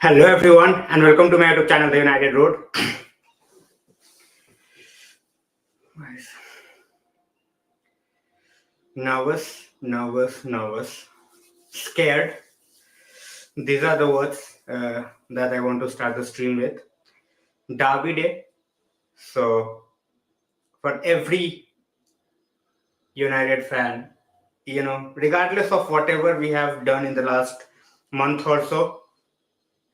Hello everyone and welcome to my YouTube channel, The United Road. Nervous, scared. These are the words that I want to start the stream with. Derby day. So for every United fan, regardless of whatever we have done in the last month or so,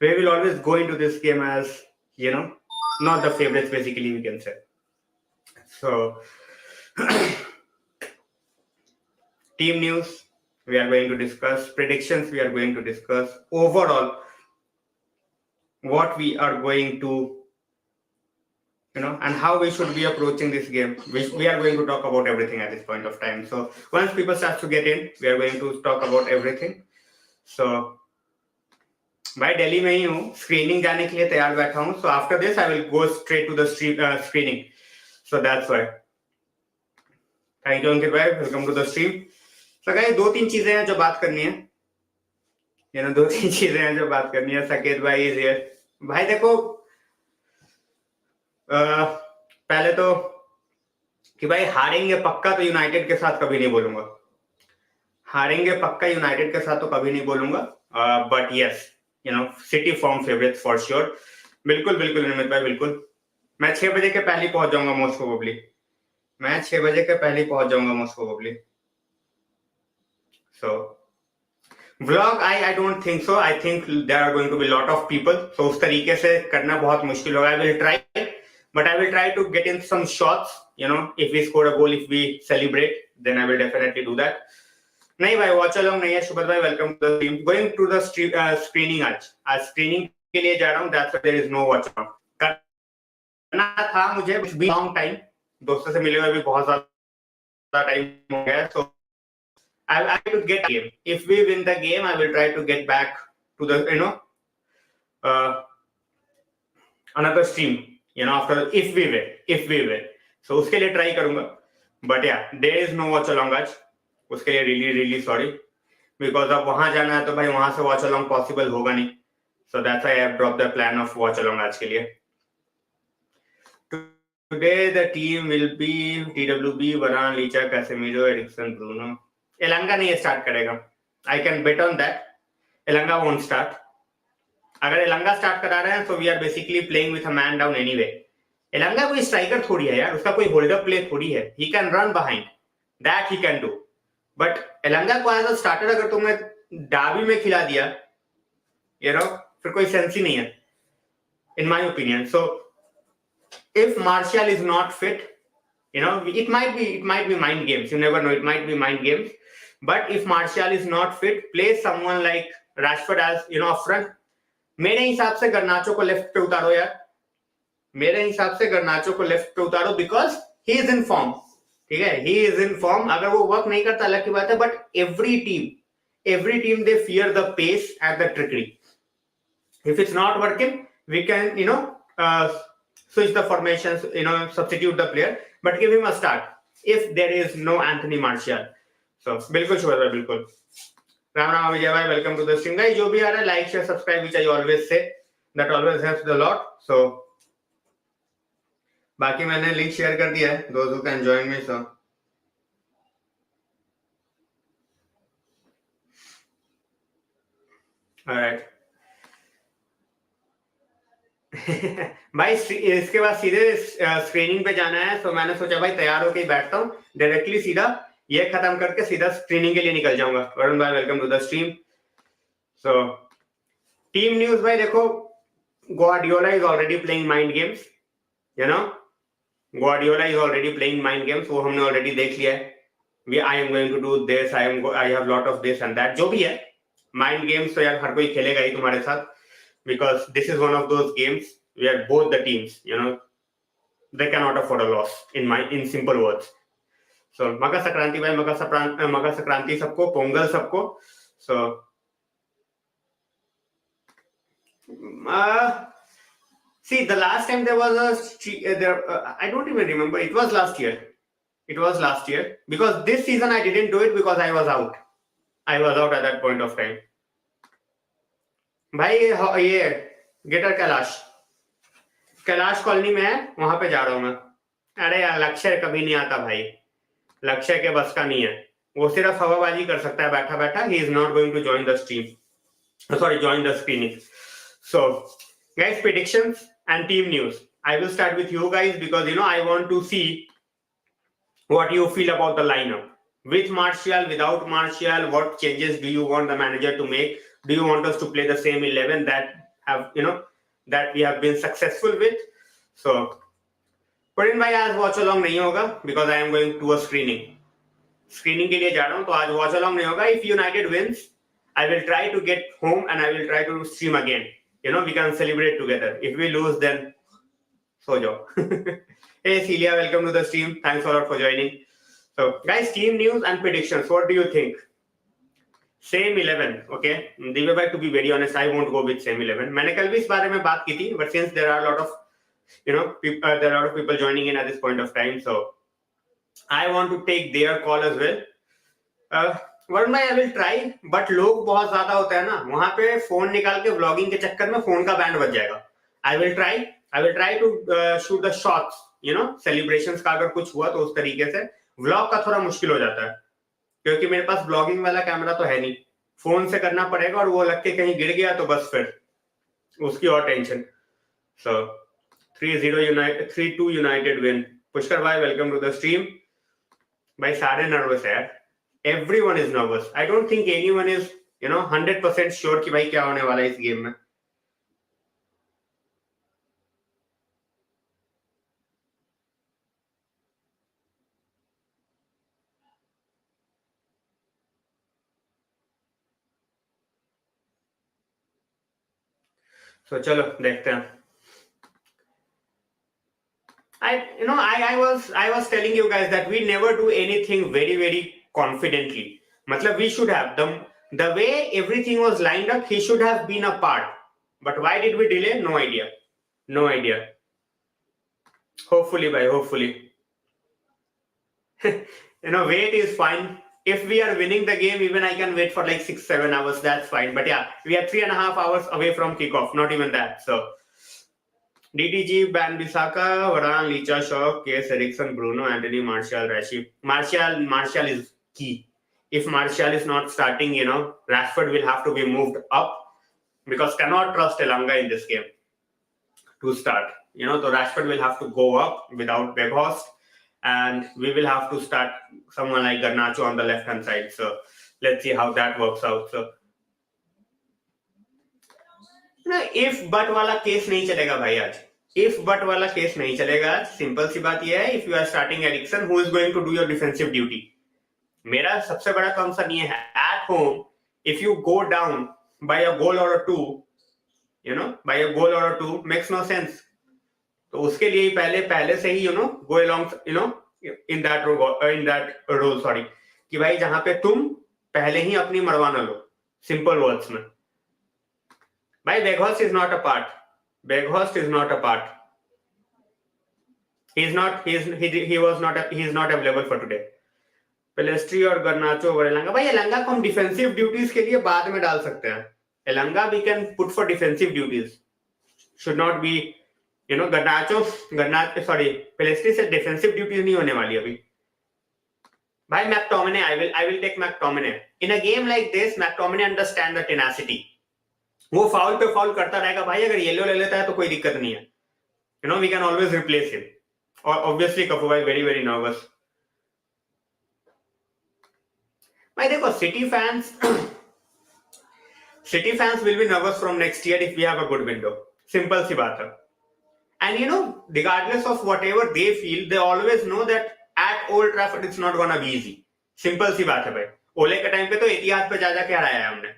we will always go into this game as, not the favorites, basically, we can say. So, team news, we are going to discuss. Predictions, we are going to discuss. Overall, what we are going to, and how we should be approaching this game. We are going to talk about everything at this point of time. So, once people start to get in, we are going to talk about everything. So, भाई दिल्ली में ही हूँ, screening जाने के लिए तैयार बैठा हूँ. So after this I will go straight to the screening. So that's why. Thank you अंकित भाई, welcome to the stream. So guys, दो तीन चीजें हैं जो बात करनी है. दो तीन चीजें हैं जो बात करनी है. साकेत भाई इज हियर. भाई देखो, पहले तो कि भाई हारेंगे पक्का तो यूनाइटेड के साथ कभी नहीं बोलूंगा. हारेंगे पक्का यूनाइटेड के साथ तो कभी नहीं बोलूंगा. But yes, city form favourite for sure. बिल्कुल बिल्कुल निमित भाई, बिल्कुल. मैं 6 बजे के पहले पहुंच जाऊंगा मोस्ट प्रोबेबली. मैं 6 बजे के पहले पहुंच जाऊंगा most probably. So vlog I don't think so. I think there are going to be lot of people. सो उस तरीके से करना बहुत मुश्किल होगा. I will try, but I will try to get in some shots. If we score a goal, if we celebrate, then I will definitely do that. नहीं भाई, वॉच अलोंग नहीं है. शुभद भाई, welcome to the stream. Going to the screening. आज screening के लिए जा रहा हूं. That's why there is no watch along. करना था मुझे भी लॉन्ग टाइम. दोस्तों से मिले हुए भी बहुत ज्यादा टाइम हो गया. सो I to get a game. If we win the game, I will try to get back to the another stream. After if we win. So उसके लिए try करूंगा. But yeah, there is no watch along आज. उसके लिए really sorry. Because अब वहां जाना है तो भाई वहां से watch along possible होगा नहीं. So that's why I have dropped the plan of watch along आज के लिए. Today the team will be TWB, Varane, Licha, Casemiro, Eriksen, Bruno. एलंगा नहीं स्टार्ट करेगा. I can bet on that. Elanga won't start. अगर Elanga start करा रहे हैं तो we are basically playing with a man down anyway. Elanga कोई striker थोड़ी है यार. उसका कोई होल्डर प्ले थोड़ी है. He can run behind, that he can do. But Elanga को एज अ स्टार्टर अगर तुमने डाबी में खिला दिया, फिर कोई सेंस ही नहीं है इन my opinion. So if Martial is not fit, it might be mind games. You never know. It might be mind games. But if Martial is not fit, play someone like Rashford as up front. मेरे हिसाब से गर्नाचो को left पे उतारो यार. मेरे हिसाब से गर्नाचो को लेफ्ट पे उतारो because he is in form. ठीक है, he is in form. अगर वो वर्क नहीं करता अलग की बात है. But every team they fear the pace and the trickery. If it's not working, we can switch the formations, substitute the player, but give him a start if there is no Anthony Martial. So बिल्कुल शुभ है, बिल्कुल. राम राम विजय भाई, welcome to the stream. Guys, जो भी आ रहा है like share subscribe, which I always say, that always helps a lot. So बाकी मैंने लिंक शेयर कर दिया है, those who can join me. So alright. भाई इसके बाद सीधे स्क्रीनिंग पे जाना है. तो मैंने सोचा भाई तैयार होके ही बैठता हूँ, डायरेक्टली सीधा ये खत्म करके सीधा स्क्रीनिंग के लिए निकल जाऊंगा. वरुण भाई, welcome to the stream. So team news भाई देखो, Guardiola is already playing mind games. Guardiola is already playing mind games. वो हमने ऑलरेडी देख लिया है. I am going to do this, I have lot of this and that. जो भी है माइंड गेम्स तो यार हर कोई खेलेगा ही तुम्हारे साथ. Because this is one of those games where both the teams, they cannot afford a loss. In simple words. So Makar Sankranti भाई, मकर संक्रांति सबको, पोंगल सबको. So see, the last time there was I don't even remember. It was last year. Because this season I didn't do it because I was out at that point of time. भाई ये गेटर Kailash colony में है, वहां पे जा रहा हूँ मैं। अरे यार लक्ष्य कभी नहीं आता भाई, लक्ष्य के बस का नहीं है, वो सिर्फ हवाबाजी कर सकता है बैठा बैठा। He is not going to join the stream, sorry join the screening. So guys, predictions and team news. I will start with you guys because I want to see what you feel about the lineup. With Martial, without Martial, what changes do you want the manager to make? Do you want us to play the same 11 that that we have been successful with? So Purin bhai, आज watch along नहीं होगा because I am going to a screening के लिए जा रहा हूँ, तो आज watch along नहीं होगा. If United wins, I will try to get home and I will try to stream again. We can celebrate together. If we lose, then so जाओ. Hey Celia, welcome to the stream. Thanks a lot for joining. So guys, team news and predictions. What do you think? Same 11, okay. Divya bhai, to be very honest, I won't go with same 11. मैंने कल भी इस बारे में बात की थी, but since there are a lot of there are a lot of people joining in at this point of time, so I want to take their call as well. Varun भाई, I will try, but लोग बहुत ज्यादा होते हैं ना वहां पे, phone निकाल के व्लॉगिंग के चक्कर में फोन का बैंड बज जाएगा. I will try to shoot the shots, celebrations का अगर कुछ हुआ तो उस तरीके से. व्लॉग का थोड़ा मुश्किल हो जाता है क्योंकि मेरे पास ब्लॉगिंग वाला कैमरा तो है नहीं, फोन से करना पड़ेगा, और वो लग के कहीं गिर गया तो बस फिर उसकी और टेंशन. सो 3-2 यूनाइटेड विन. पुष्कर भाई, वेलकम टू द स्ट्रीम. भाई सारे नर्वस है यार, everyone is nervous. I don't think anyone is 100% sure कि भाई क्या होने वाला है इस गेम में. तो चलो देखते हैं. I was telling you guys that we never do anything very very confidently. मतलब we should have the way everything was lined up, he should have been a part. But why did we delay? No idea. Hopefully, bhai, hopefully. Wait is fine. If we are winning the game, even I can wait for like 6-7 hours. That's fine. But yeah, we are 3.5 hours away from kickoff. Not even that. So DDG, Ban Bissaka, Varane, Licha, Shaw, Case, Eriksen, Bruno, Anthony, Martial, Rashid. Martial is key. If Martial is not starting, Rashford will have to be moved up because cannot trust Elanga in this game to start. So Rashford will have to go up without Weghorst, and we will have to start someone like Garnacho on the left-hand side. So let's see how that works out. So if but वाला case नहीं चलेगा भाई आज. If but वाला case नहीं चलेगा आज. Simple सी बात यह है, if you are starting Eriksen, who is going to do your defensive duty? मेरा सबसे बड़ा कंसर्न ये है, at home if you go down by a goal or a two, makes no sense. तो उसके लिए पहले से ही go along in that role, sorry, कि भाई जहां पे तुम पहले ही अपनी मरवा ना लो. सिंपल वर्ड्स में भाई, Weghorst is not a part. He is not available for today. पेलेस्ट्री और गर्नाचो और एलंगा. भाई एलंगा को हम डिफेंसिव ड्यूटीज के लिए बाद में डाल सकते हैं. Elanga we can put for defensive duties, should not be Garnacho sorry Pellistri से डिफेंसिव ड्यूटीज नहीं होने वाली अभी. भाई McTominay, I will take McTominay. In a game like this, McTominay understand the tenacity. वो फाउल पे फाउल करता रहेगा भाई. अगर येलो ले लेता है तो कोई दिक्कत नहीं है. We can always replace him. और ऑब्वियसली कफू भाई वेरी वेरी नर्वस. भाई देखो, city fans will be nervous from next year if we have a good window. Simple सी बात है. And regardless of whatever they feel, they always know that at Old Trafford it's not gonna be easy. Simple सी बात है भाई. ओले के time पे तो इतिहास पे जा के हराया है हमने.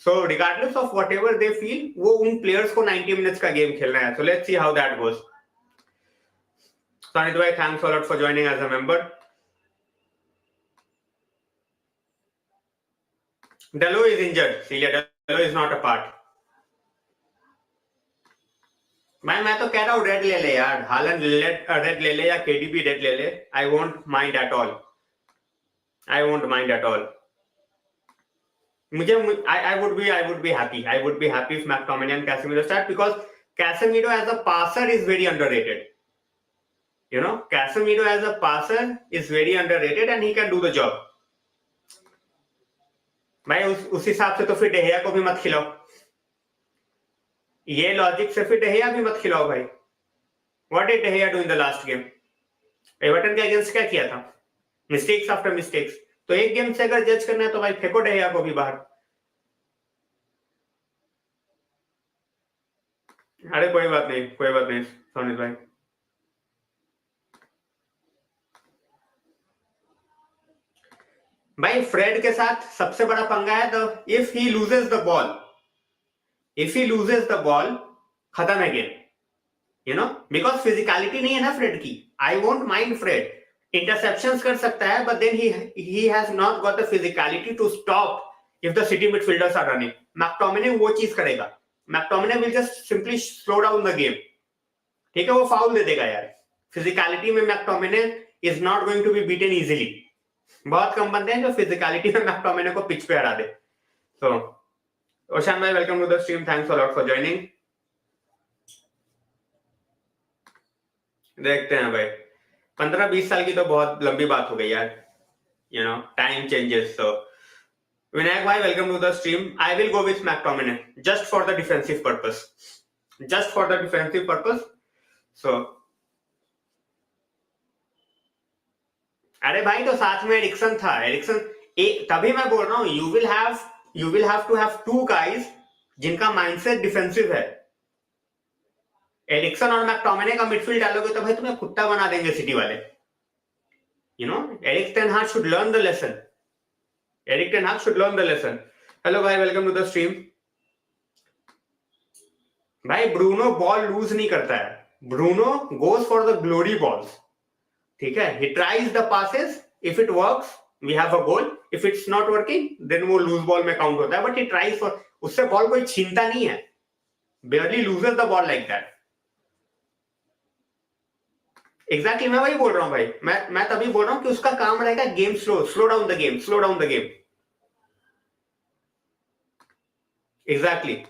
So regardless of whatever they feel, वो उन प्लेयर्स को 90 मिनट्स का गेम खेलना है. So let's see how that goes. Sanit bhai, thanks a lot for joining as a member. Dalot is injured. Celia, Dalot is not a part. मैं तो कह रहा हूँ रेड ले ले यार. हालैंड रेड ले ले या केडीबी रेड ले ले. I won't mind at all. मुझे I would be happy if McTominay and Casemiro start, because Casemiro as a passer is very underrated. You know, Casemiro as a passer is very underrated and he can do the job. भाई उस हिसाब से तो फिर डेहिया को भी मत खिलाओ, ये लॉजिक से फिर डेहिया भी मत खिलाओ भाई. What did डेहिया do in the last game? Everton के अगेंस्ट क्या किया था? Mistakes after mistakes. तो एक गेम से अगर जज करना है तो भाई फेंको डेहिया को भी बाहर. अरे कोई बात नहीं सोनी भाई. भाई फ्रेड के साथ सबसे बड़ा पंगा है तो if he loses the ball खत्म है game. You know, because physicality नहीं है ना फ्रेड की. I won't mind Fred interceptions कर सकता है, but then he has not got the physicality to stop if the City midfielders are running. McTominay वो चीज करेगा. McTominay will just simply slow down the game. ठीक है, वो फाउल दे देगा यार. फिजिकलिटी में McTominay is not going to be beaten easily. बहुत कम बंदे हैं जो फिजिकलिटी में मैक्टोमिने को पिच पे हरा दे. सो ओशान भाई, welcome to the stream. Thanks a lot for joining. देखते हैं भाई, 15-20 साल की तो बहुत लंबी बात हो गई यार. You know, time changes. So Vinayak भाई, welcome to the stream. I will go with McTominay just for the defensive purpose. So अरे भाई, तो साथ में एरिक्सन था. तभी मैं बोल रहा हूं, you will have to have to guys जिनका माइंडसेट डिफेंसिव है. एरिक्सन और मैक्टोमिने का मिडफील्ड डालोगे तो भाई तुम्हें कुत्ता बना देंगे सिटी वाले. You know, Erik ten Hag should learn the lesson. Hello भाई, वेलकम टू द स्ट्रीम. भाई ब्रूनो बॉल लूज नहीं करता है. Bruno goes for the glory balls. ठीक है, he tries the passes. If it works, we have a goal. If it's not working, then वो lose ball में count होता है. But he tries for, उससे बॉल कोई छीनता नहीं है. Barely loses the ball like that. Exactly, मैं वही बोल रहा हूँ भाई. मैं तभी बोल रहा हूँ कि उसका काम रहेगा game slow down the game. Exactly.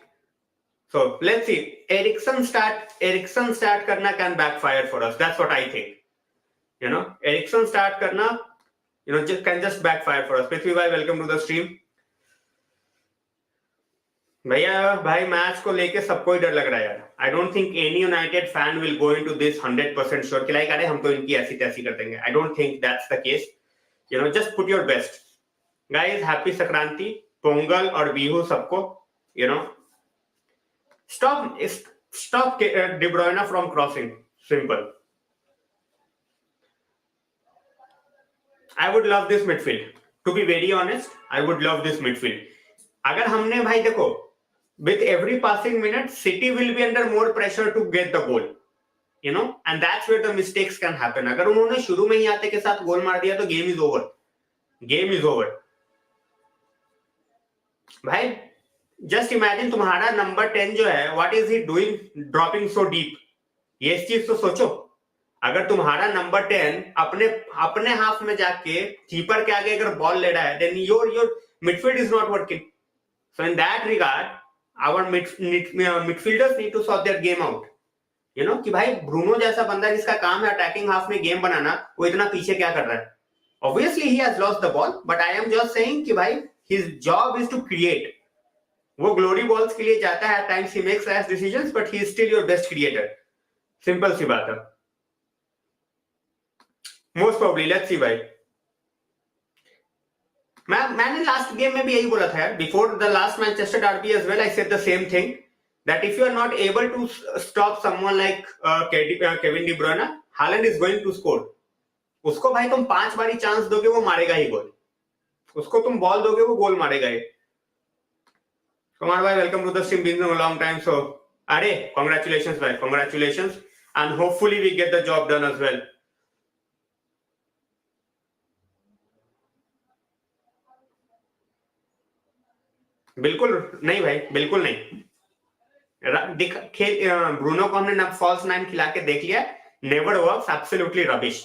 So let's see. Eriksen start करना can backfire for us. That's what I think. You know, Eriksen start करना, you know, can just backfire for us. Prithvi bhai, welcome to the stream. भैया भाई, match को लेके सबको ही डर लग रहा है यार. I don't think any United fan will go into this 100% sure कि लाइक अरे हम तो इनकी ऐसी तैसी कर देंगे. I don't think that's the case. You know, just put your best. Guys, happy Sankranti, Pongal और बिहू सबको. You know, stop De Bruyne from crossing. Simple. I would love this midfield. To be very honest, I would love this midfield. अगर हमने भाई देखो, with every passing minute, City will be under more pressure to get the goal. You know, and that's where the mistakes can happen. अगर उन्होंने शुरू में ही आते के साथ गोल मार दिया तो game is over. भाई, just imagine तुम्हारा नंबर 10 जो है, what is he doing dropping so deep? ये चीज तो सोचो. अगर तुम्हारा नंबर 10 अपने हाफ में जाके कीपर के आगे अगर बॉल ले रहा है, then your midfield is not working. So in that regard, our midfielders need to sort their game out. You know, कि भाई ब्रूनो जैसा बंदा जिसका काम है अटैकिंग हाफ में गेम बनाना, वो इतना पीछे क्या कर रहा है? Obviously he has lost the ball, but I am just saying कि भाई his job is to create. वो ग्लोरी बॉल्स के लिए जाता है, at times he makes rash decisions, but he is still your best creator. Simple सी बात है. मोस्ट प्रोबेबली, लेट्स सी भाई. मैंने लास्ट गेम में भी यही बोला था यार. Before the last Manchester derby as well, I said the same thing, that if you are not able to stop someone like Kevin De Bruyne, Haaland is going to score. उसको भाई तुम 5 बारी चांस दोगे, वो मारेगा ही गोल. उसको तुम ball दोगे, वो गोल मारेगा ही. कुमार भाई, welcome to the stream. Been a long time. So अरे कांग्रेचुलेशंस भाई, congratulations, and hopefully we get the job done as well. बिल्कुल नहीं भाई, बिल्कुल नहीं. ब्रूनो को हमने फॉल्स 9 खिला के देख लिया. Never works, absolutely rubbish.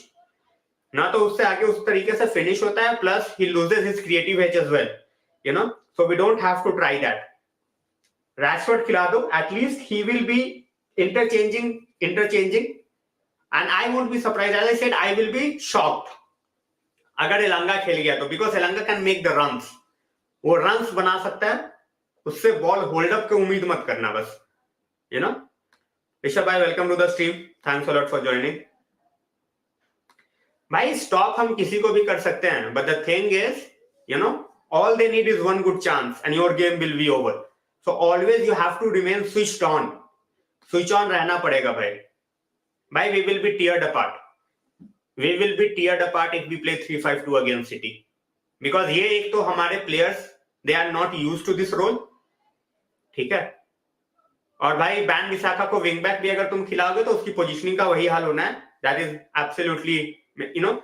ना तो उससे आगे उस तरीके से फिनिश होता है, plus he loses his creative edge as well. you know, so we don't have to try that. Rashford खिला दो, at least he will be interchanging, and I won't be surprised. As I said, I will be shocked अगर एलंगा खेल गया तो, because एलंगा can make the runs, वो runs बना सकता है, उससे बॉल होल्ड अप के उम्मीद मत करना बस, you know. ऋषभ भाई welcome to the stream, thanks a lot for joining. भाई स्टॉप हम किसी को भी कर सकते हैं, but the thing is, you know, all they need is one good chance and your game will be over. So always you have to remain switched on. Switch on रहना पड़ेगा भाई. भाई we will be teared apart. We will be teared apart if we play 3-5-2 against City. Because ये एक तो हमारे players, they are not used to this role. ठीक है. और भाई बैन विशाखा को विंग बैक भी अगर तुम खिलाओगे तो उसकी पोजीशनिंग का वही हाल होना है. That is absolutely, you know,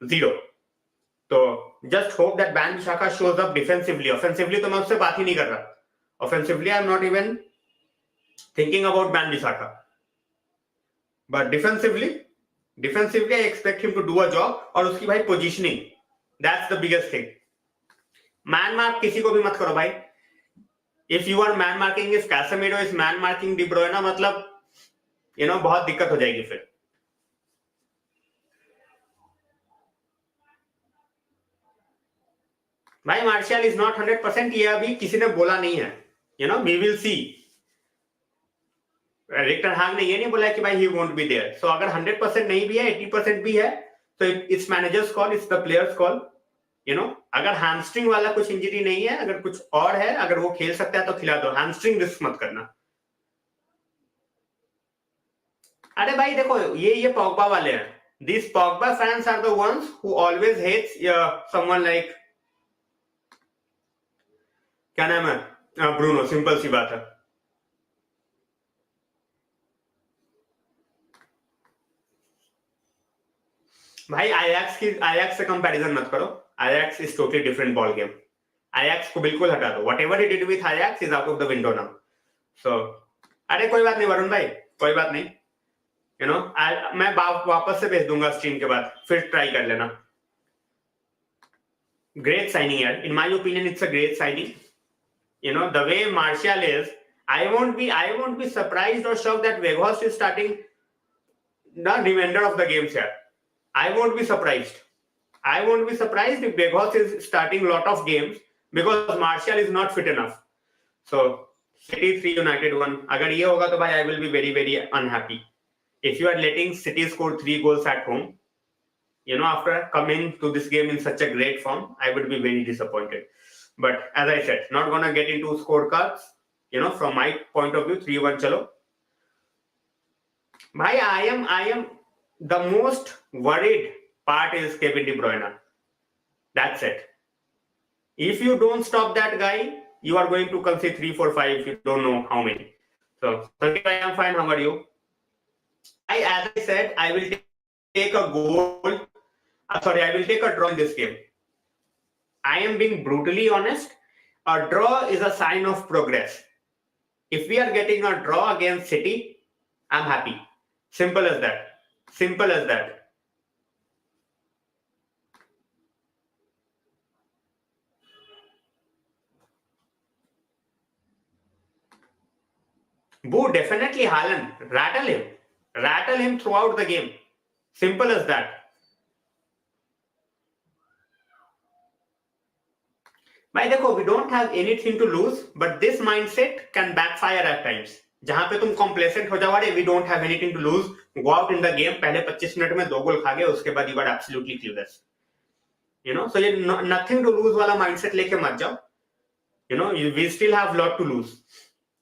zero. तो just hope that ban Vishakha shows up defensively. Offensively तो मैं उससे बात ही नहीं कर रहा. Offensively I am not even thinking about ban Vishakha. But defensively I expect him to do a job. और उसकी भाई positioning, that's the biggest thing. Man mark किसी को भी मत करो भाई. If you are man marking, if Casemiro is man marking De Bruyne, मतलब you know बहुत दिक्कत हो जाएगी फिर. भाई मार्शियल इज नॉट 100%, ये अभी किसी ने बोला नहीं है, you know, we will see. Erik ten Hag ने ये नहीं बोला कि भाई he won't be there. So अगर 100% नहीं भी है, 80% भी है, तो it's manager's call, it's the player's call, you know. अगर हैमस्ट्रिंग वाला कुछ इंजरी नहीं है, अगर कुछ और है, अगर वो खेल सकता है तो खिला दो. हैमस्ट्रिंग रिस्क मत करना. अरे भाई देखो, ये पॉग्बा वाले हैं. This Pogba fans are the ones who always hates someone like, क्या नाम है, ब्रूनो. सिंपल सी बात है. भाई आयाक्स से कंपैरिजन मत करो. Ajax is totally different ball game. Ajax को बिल्कुल हटा दो. Whatever he did with Ajax is out of the window now. So अरे कोई बात नहीं वरुण भाई, कोई बात नहीं, यू नो. मैं वापस से भेज दूंगा स्ट्रीम के बाद, फिर ट्राई कर लेना. ग्रेट साइनिंग यार, इन my opinion it's a great signing. You know, the way Martial is, I won't be surprised or shocked that Weghorst is starting the remainder of the games here. I won't be surprised. I won't be surprised if Weghorst is starting lot of games because Martial is not fit enough. So City 3 United 1. अगर ये होगा तो भाई I will be very very unhappy. If you are letting City score 3 goals at home, you know, after coming to this game in such a great form, I would be very disappointed. But as I said, not gonna get into scorecards. You know, from my point of view, 3-1 chalo. Bhai, I am the most worried part is Kevin De Bruyne. That's it. If you don't stop that guy, you are going to concede 3, 4, 5. You don't know how many. So, Sandeep, I am fine. How are you? As I said, I will take a goal. Sorry, I will take a draw in this game. I am being brutally honest. A draw is a sign of progress. If we are getting a draw against City, I'm happy. Simple as that. Simple as that. Boo, definitely Haaland. Rattle him. Rattle him throughout the game. Simple as that. भाई देखो, we don't have anything to lose, but this mindset can backfire at times. जहां पे तुम complacent हो जाओ, अरे we don't have anything to lose, go out in the game, पहले 25 minute में 2 गोल खा गए, उसके बाद you are absolutely clueless. You know, so ये nothing to lose वाला mindset लेके मत जाओ. You know, we still have lot to lose.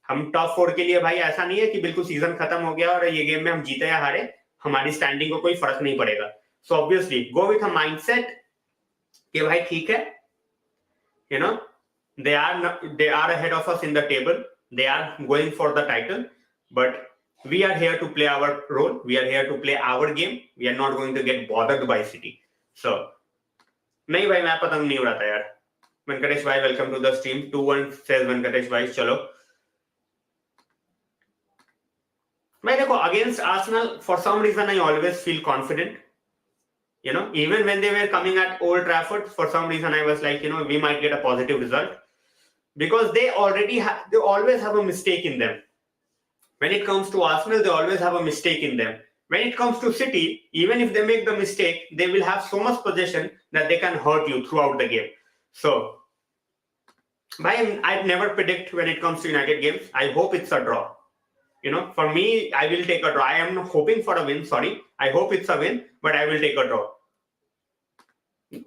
हम टॉप 4 के लिए भाई ऐसा नहीं है कि बिल्कुल सीजन खत्म हो गया और ये गेम में हम जीते या हारे, हमारी स्टैंडिंग को कोई फर्क नहीं पड़ेगा. So obviously go with a mindset कि भाई ठीक है, you know, they are ahead of us in the table, they are going for the title, but we are here to play our role, we are here to play our game, we are not going to get bothered by City. So नहीं भाई, मैं पतंग नहीं उड़ाता यार. वेंकटेश भाई welcome to the stream. 2-1 says Venkatesh भाई. चलो मैं देखो, against Arsenal for some reason I always feel confident. You know, even when they were coming at Old Trafford, for some reason I was like, you know, we might get a positive result, because they always have a mistake in them. When it comes to Arsenal, they always have a mistake in them. When it comes to City, even if they make the mistake, they will have so much possession that they can hurt you throughout the game. So, I'd never predict when it comes to United games. I hope it's a draw. You know, for me, I will take a draw. I am hoping for a win. Sorry, I hope it's a win, but I will take a draw.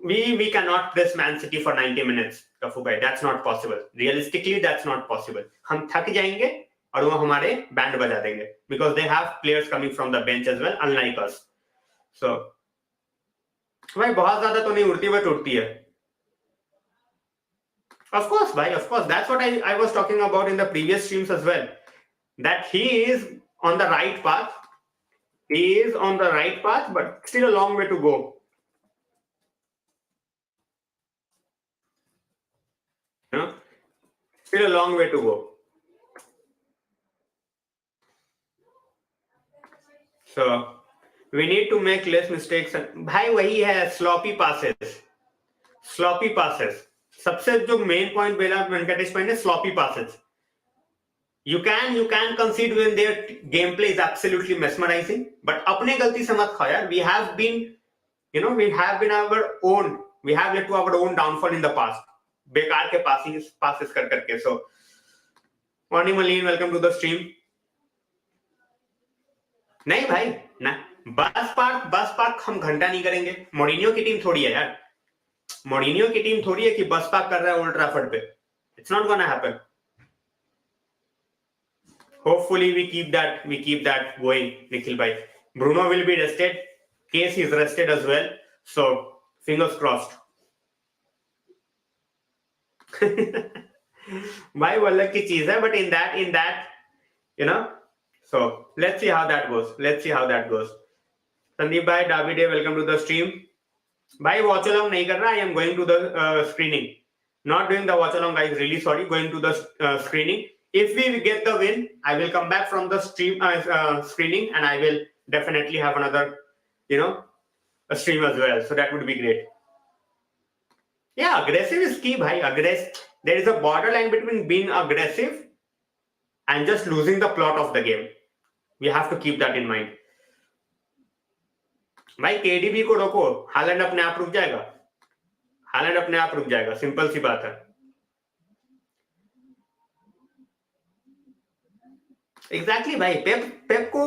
We cannot press Man City for 90 minutes, Kafu bhai. That's not possible. Realistically, that's not possible. हम थक जाएंगे और वो हमारे band बजा देंगे, because they have players coming from the bench as well, unlike us. So, भाई बहुत ज्यादा तो नहीं उड़ती, बट उड़ती है. Of course, bhai, of course. That's what I was talking about in the previous streams as well. That he is on the right path. He is on the right path, but still a long way to go. You know, still a long way to go. So we need to make less mistakes. भाई वही है, sloppy passes. Sloppy passes. सबसे जो main point बोला वेंकटेश भाई ने, sloppy passes. You can concede when their gameplay is absolutely mesmerizing, but अपने गलती से मत खाओ यार. We have been our own. We have led to our own downfall in the past. बेकार के passes कर करके. So, morning Malin, welcome to the stream. नहीं भाई ना, बस पार्क हम घंटा नहीं करेंगे. मोरिनियो की टीम थोड़ी है यार. मोरिनियो की टीम थोड़ी है कि बस पार्क कर रहा है ओल्ड ट्रैफर्ड पे. It's not gonna happen. Hopefully we keep that going, Nikhil bhai. Bruno will be rested. Case is rested as well. So fingers crossed. भाई वो अलग की चीज है, but in that, you know. So let's see how that goes. Sandeep bhai, Davide, welcome to the stream. Bhai, watch along नहीं करना. I am going to the screening. Not doing the watch along, guys. Really sorry. Going to the screening. If we get the win, I will come back from the screening, and I will definitely have another, a stream as well. So that would be great. Yeah, aggressive is key, bhai. There is a borderline between being aggressive and just losing the plot of the game. We have to keep that in mind. भाई KDB को रोको, Holland अपने आप रुक जाएगा. Simple सी बात है. एग्जैक्टली भाई. पेप को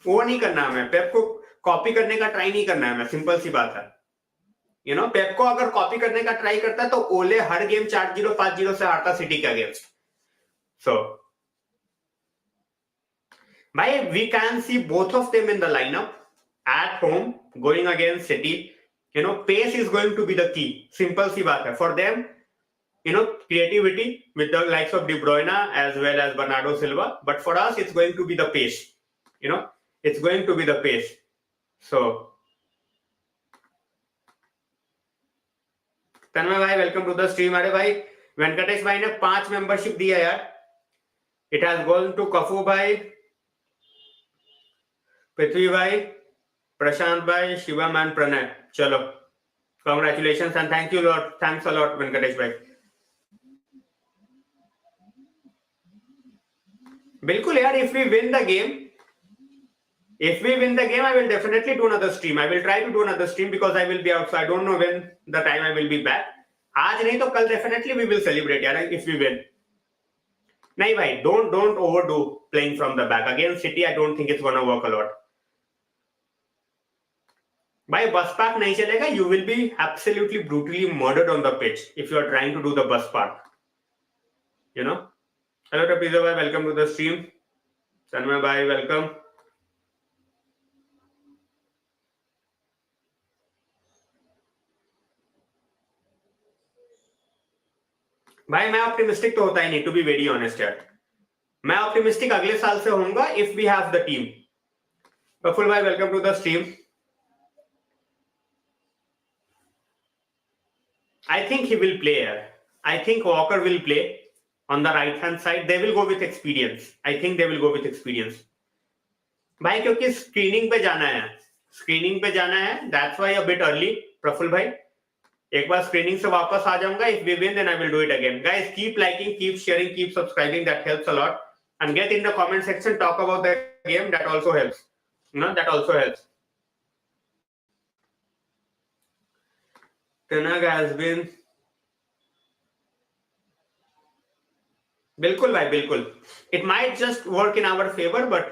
वो नहीं करना है. पेप को कॉपी करने का ट्राई नहीं करना है. सिंपल सी बात है. पेप को अगर कॉपी करने का ट्राई करता है तो ओले हर गेम 4-0 5-0 से हारता सिटी के अगेंस्ट. सो भाई we can see both of them in the lineup at home going against City. Pace is going to be the key. Simple सी बात है. For them, creativity with the likes of De Bruyne as well as Bernardo Silva. But for us, it's going to be the pace. It's going to be the pace. So, तन्मय भाई, welcome to the stream. अरे भाई वेंकटेश भाई ने 5 membership दिया यार. It has gone to कफू भाई, पृथ्वी भाई, प्रशांत भाई, शिवम एंड प्रणय. चलो, congratulations and thank you lot. Thanks a lot, Venkatesh भाई. बिल्कुल यार. If we win the game, I will definitely do another stream. I will try to do another stream because I will be out. So I don't know when the time I will be back. आज नहीं तो कल definitely we will celebrate यार if we win. नहीं भाई, don't overdo playing from the back against City. I don't think it's gonna work a lot. भाई bus park नहीं चलेगा. You will be absolutely brutally murdered on the pitch if you are trying to do the bus park. Hello Tapiza bhai, welcome to the stream. Tanmay bhai, welcome. भाई मैं optimistic तो होता ही नहीं, to be very honest यार. मैं optimistic अगले साल से होऊंगा if we have the team. Praful bhai, welcome to the stream. I think he will play here. I think Walker will play on the right hand side. They will go with experience. I think they will go with experience. भाई क्योंकि screening पे जाना है. Screening पे जाना है, that's why a bit early Praful भाई। एक बार स्क्रीनिंग से वापस आ जाऊंगा, if we win then I will do it again. Guys keep liking, keep sharing, keep subscribing, that helps a lot, and get in the comment section, talk about the game, that also helps, you know, that also helps. Tanag has been, बिल्कुल भाई बिल्कुल, it might just work in our favour, but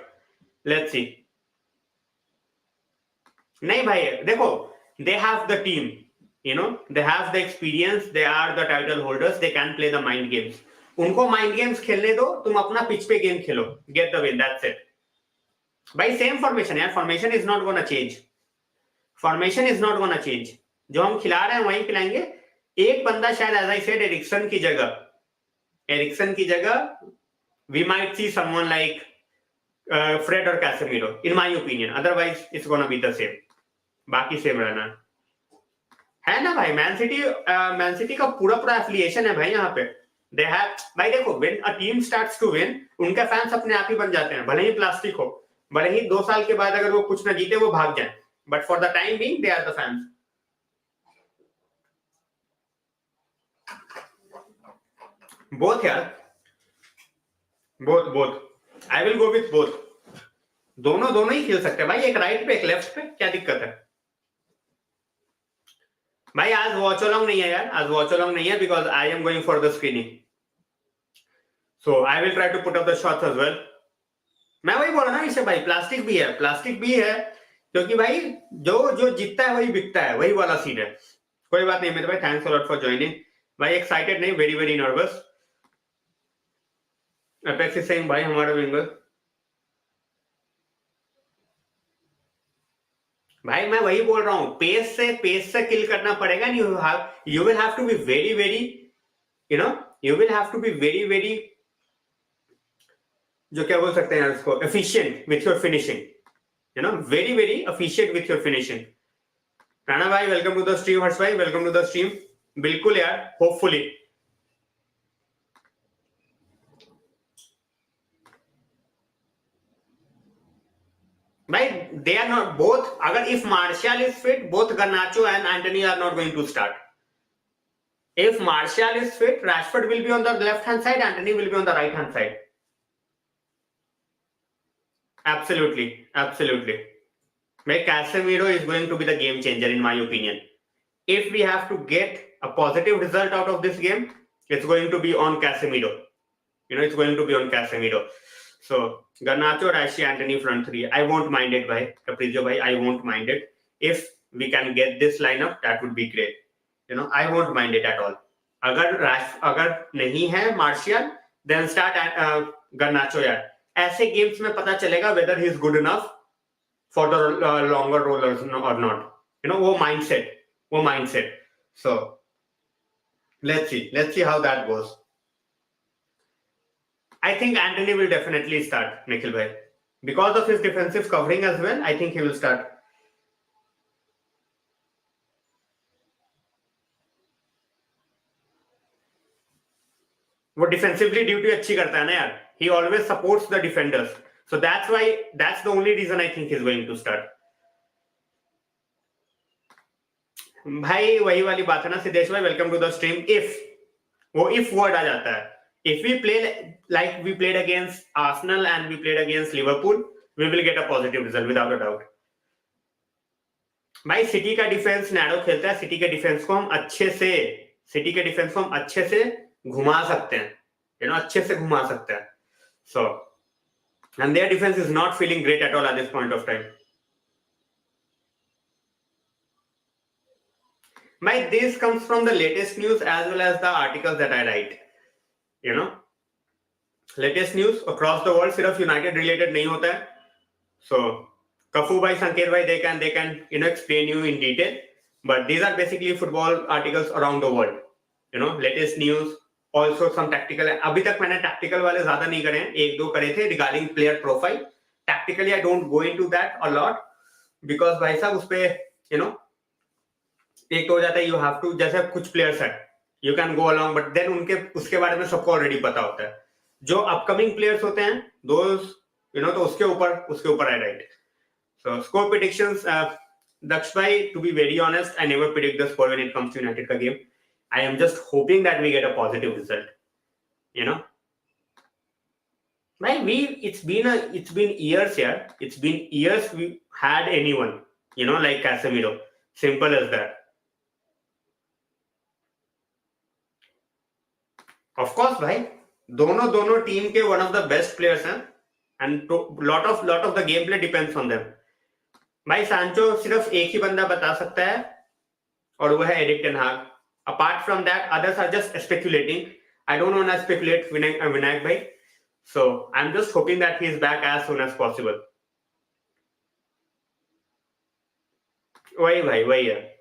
let's see. नहीं भाई देखो, they have the team, you know, they have the experience, they are the title holders, they can play the mind games, उनको mind games खेलने दो, तुम अपना pitch पे game Khelo, get the win, that's it भाई। Same formation यार, formation is not gonna change, formation is not gonna change, जो हम खिला रहे हैं वही खिलाएंगे। एक बंदा शायद एज आई सेड एरिक्सन की जगह we might see someone like Fred और Casemiro in my opinion, otherwise it's gonna be the same, बाकी सेम रहना है ना भाई। मैन सिटी का पूरा एफिलिएशन है भाई यहाँ पे, दे हैव भाई। देखो when a team starts to win, उनके फैंस अपने आप ही बन जाते हैं, भले ही प्लास्टिक हो, भले ही 2 साल के बाद अगर वो कुछ ना जीते वो भाग जाए, but for the time being they are the fans. Both यार, both I will go with both, दोनों ही खेल सकते हैं भाई, एक राइट पे एक लेफ्ट पे, क्या दिक्कत है भाई। आज वॉच अलोंग नहीं है यार, आज वॉच अलोंग नहीं है, because I am going for the screening, so I will try to put up the shots as well. मैं वही बोल रहा ना इसे भाई, प्लास्टिक भी है, क्योंकि भाई जो जीतता है वही बिकता है, वही वाला सीन है। कोई बात नहीं मेरे भाई, thanks a lot for joining भाई। एक्साइटेड नहीं, very very nervous. Apex is saying भाई हमारा विंगर, भाई मैं वही बोल रहा हूं, पेस से किल करना पड़ेगा। You will have to be very very, you know, you will have to be very very, जो क्या बोल सकते हैं इसको, efficient with your finishing, you know, very very efficient with your finishing. Rana भाई welcome to the stream, Harsh भाई welcome to the stream. बिल्कुल यार, होपफुली भाई दे आर नॉट बोथ, अगर if Martial is fit, both Garnacho and Antony are not going to start. If Martial is fit, Rashford will be on the left hand side, Antony will be on the right hand side. Absolutely. Casemiro is going to be the game changer in my opinion. If we have to get a positive result out of this game, it's going to be on Casemiro. You know, it's going to be on Casemiro. So Garnacho, Rashi, Antony front three. I won't mind it, bhai. Caprizio bhai, I won't mind it. If we can get this lineup, that would be great. You know, I won't mind it at all. अगर नहीं है martial, then start गर्नाचो यार। ऐसे games में पता चलेगा whether he is good enough for the longer rollers और not, you know, वो mindset. So let's see how that goes. I think Antony will definitely start, Nikhil भाई, because of his defensive covering as well. I think he will start. वो defensively duty अच्छी करता है ना यार, he always supports the defenders, so that's the only reason I think he's going to start. भाई वही वाली बात है ना सिद्धेश भाई, welcome to the stream. If word आ जाता है, if we play like we played against Arsenal and we played against Liverpool, we will get a positive result without a doubt. भाई सिटी का डिफेंस नैरो खेलता है, city के defence को हम अच्छे से घुमा सकते हैं, you know, अच्छे से घुमा सकते हैं। So, and their defense is not feeling great at all at this point of time. This comes from the latest news as well as the articles that I write. You know, latest news across the world, सिर्फ United related नहीं होता है। So, Kafu bhai, Sanket bhai, they can you know explain you in detail, but these are basically football articles around the world. You know, latest news. Also some tactical, अभी तक मैंने tactical वाले ज्यादा नहीं करे हैं, 1-2 करे थे regarding player profile. Tactically I don't go into that a lot because भाई साहब उस पे you know एक तो हो जाता है, you have to, जैसे कुछ players हैं you can go along, but then उसके बारे में सबको already पता होता है। जो upcoming players होते हैं those you know, तो उसके ऊपर I write. So score predictions, Daksh bhai, to be very honest, I never predict the score when it comes to United ka game. I am just hoping that we get a positive result. You know, Right? It's been years, yeah. It's been years we had anyone, like Casemiro. Simple as that. Of course, भाई दोनों team के one of the best players हैं, and lot of the gameplay depends on them. भाई सांचो सिर्फ एक ही बंदा बता सकता है, और वो है एरिक टेन हाग. Apart from that, others are just speculating. I don't want to speculate, Vinayak bhai. So I'm just hoping that he is back as soon as possible. वही भाई वही है.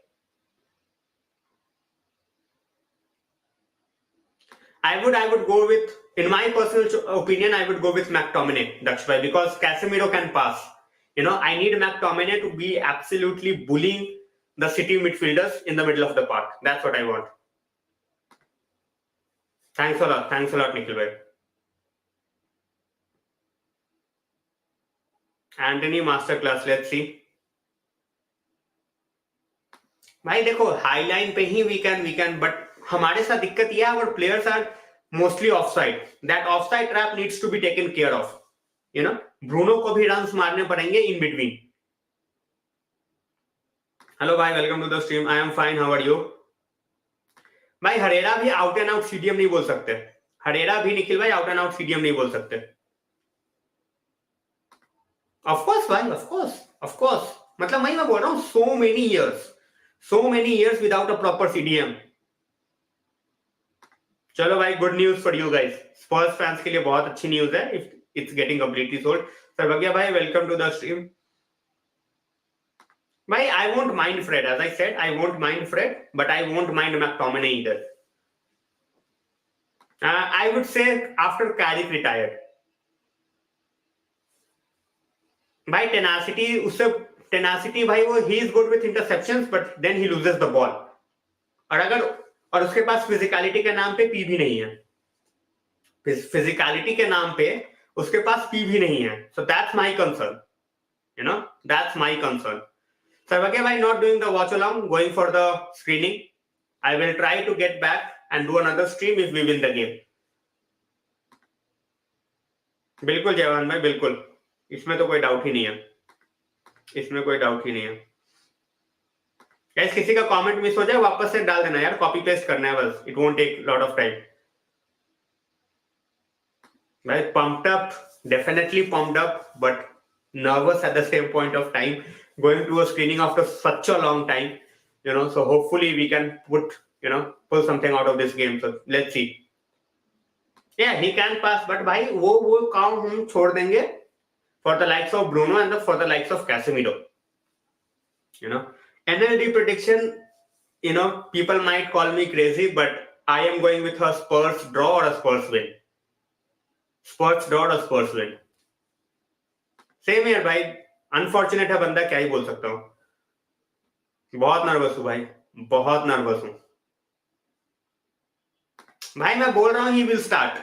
I would go with, in my personal opinion, I would go with McTominay, Daksh bhai, because Casemiro can pass. I need McTominay to be absolutely bullying the City midfielders in the middle of the park. That's what I want. Thanks a lot, Nikhil bhai. Anthony masterclass, let's see. भाई देखो high line पे ही we can, but हमारे साथ दिक्कत यह है, our players are mostly offside. That offside trap needs to be taken care of. Bruno को भी रन्स मारने पड़ेंगे in between. हेलो भाई, welcome to the stream. I am fine, how are you? भाई हरेरा भी आउट एंड आउट सीडीएम नहीं बोल सकते. हरेरा भी निखिल भाई आउट एंड आउट सीडीएम नहीं बोल सकते. ऑफ कोर्स भाई, ऑफ कोर्स. मतलब मैं बोल रहा हूँ so many years without a proper CDM. चलो भाई, good news for you guys. Spurs fans के लिए बहुत अच्छी न्यूज है if it's getting completely sold. सर्वज्ञ भाई, वेलकम टू द स्ट्रीम. भाई I won't mind Fred, as I said, I won't mind Fred, but I won't mind McTominay either. I would say after Carrick retired. भाई tenacity भाई, वो he is good with interceptions, but then he loses the ball. और उसके पास physicality के नाम पे P भी नहीं है. फिजिकलिटी के नाम पे उसके पास पी भी नहीं है. So that's my concern. That's my concern. Sarvagya bhai, not doing the watch along, going for the screening. I will try to get back and do another stream if we win the game. बिल्कुल जयवान भाई, बिल्कुल. इसमें तो कोई doubt ही नहीं है. Guys, किसी का कमेंट मिस हो जाए वापस से डाल देना यार, कॉपी पेस्ट करना है बस. It won't take lot of time. भाई pumped up, definitely pumped up, but nervous at the same point of time, going to a screening after such a long time. So hopefully we can pull something out of this game. So let's see. Yeah, he can pass, but भाई वो काम हम छोड़ देंगे for the likes of Bruno and for the likes of Casemiro. NLD prediction, people might call me crazy, but I am going with a Spurs draw or a Spurs win. Spurs draw or Spurs win. Same here भाई. Unfortunate है बंदा, क्या ही बोल सकता हूँ. बहुत nervous हूँ भाई, बहुत नर्वस हूँ भाई. मैं बोल रहा हूँ he will start.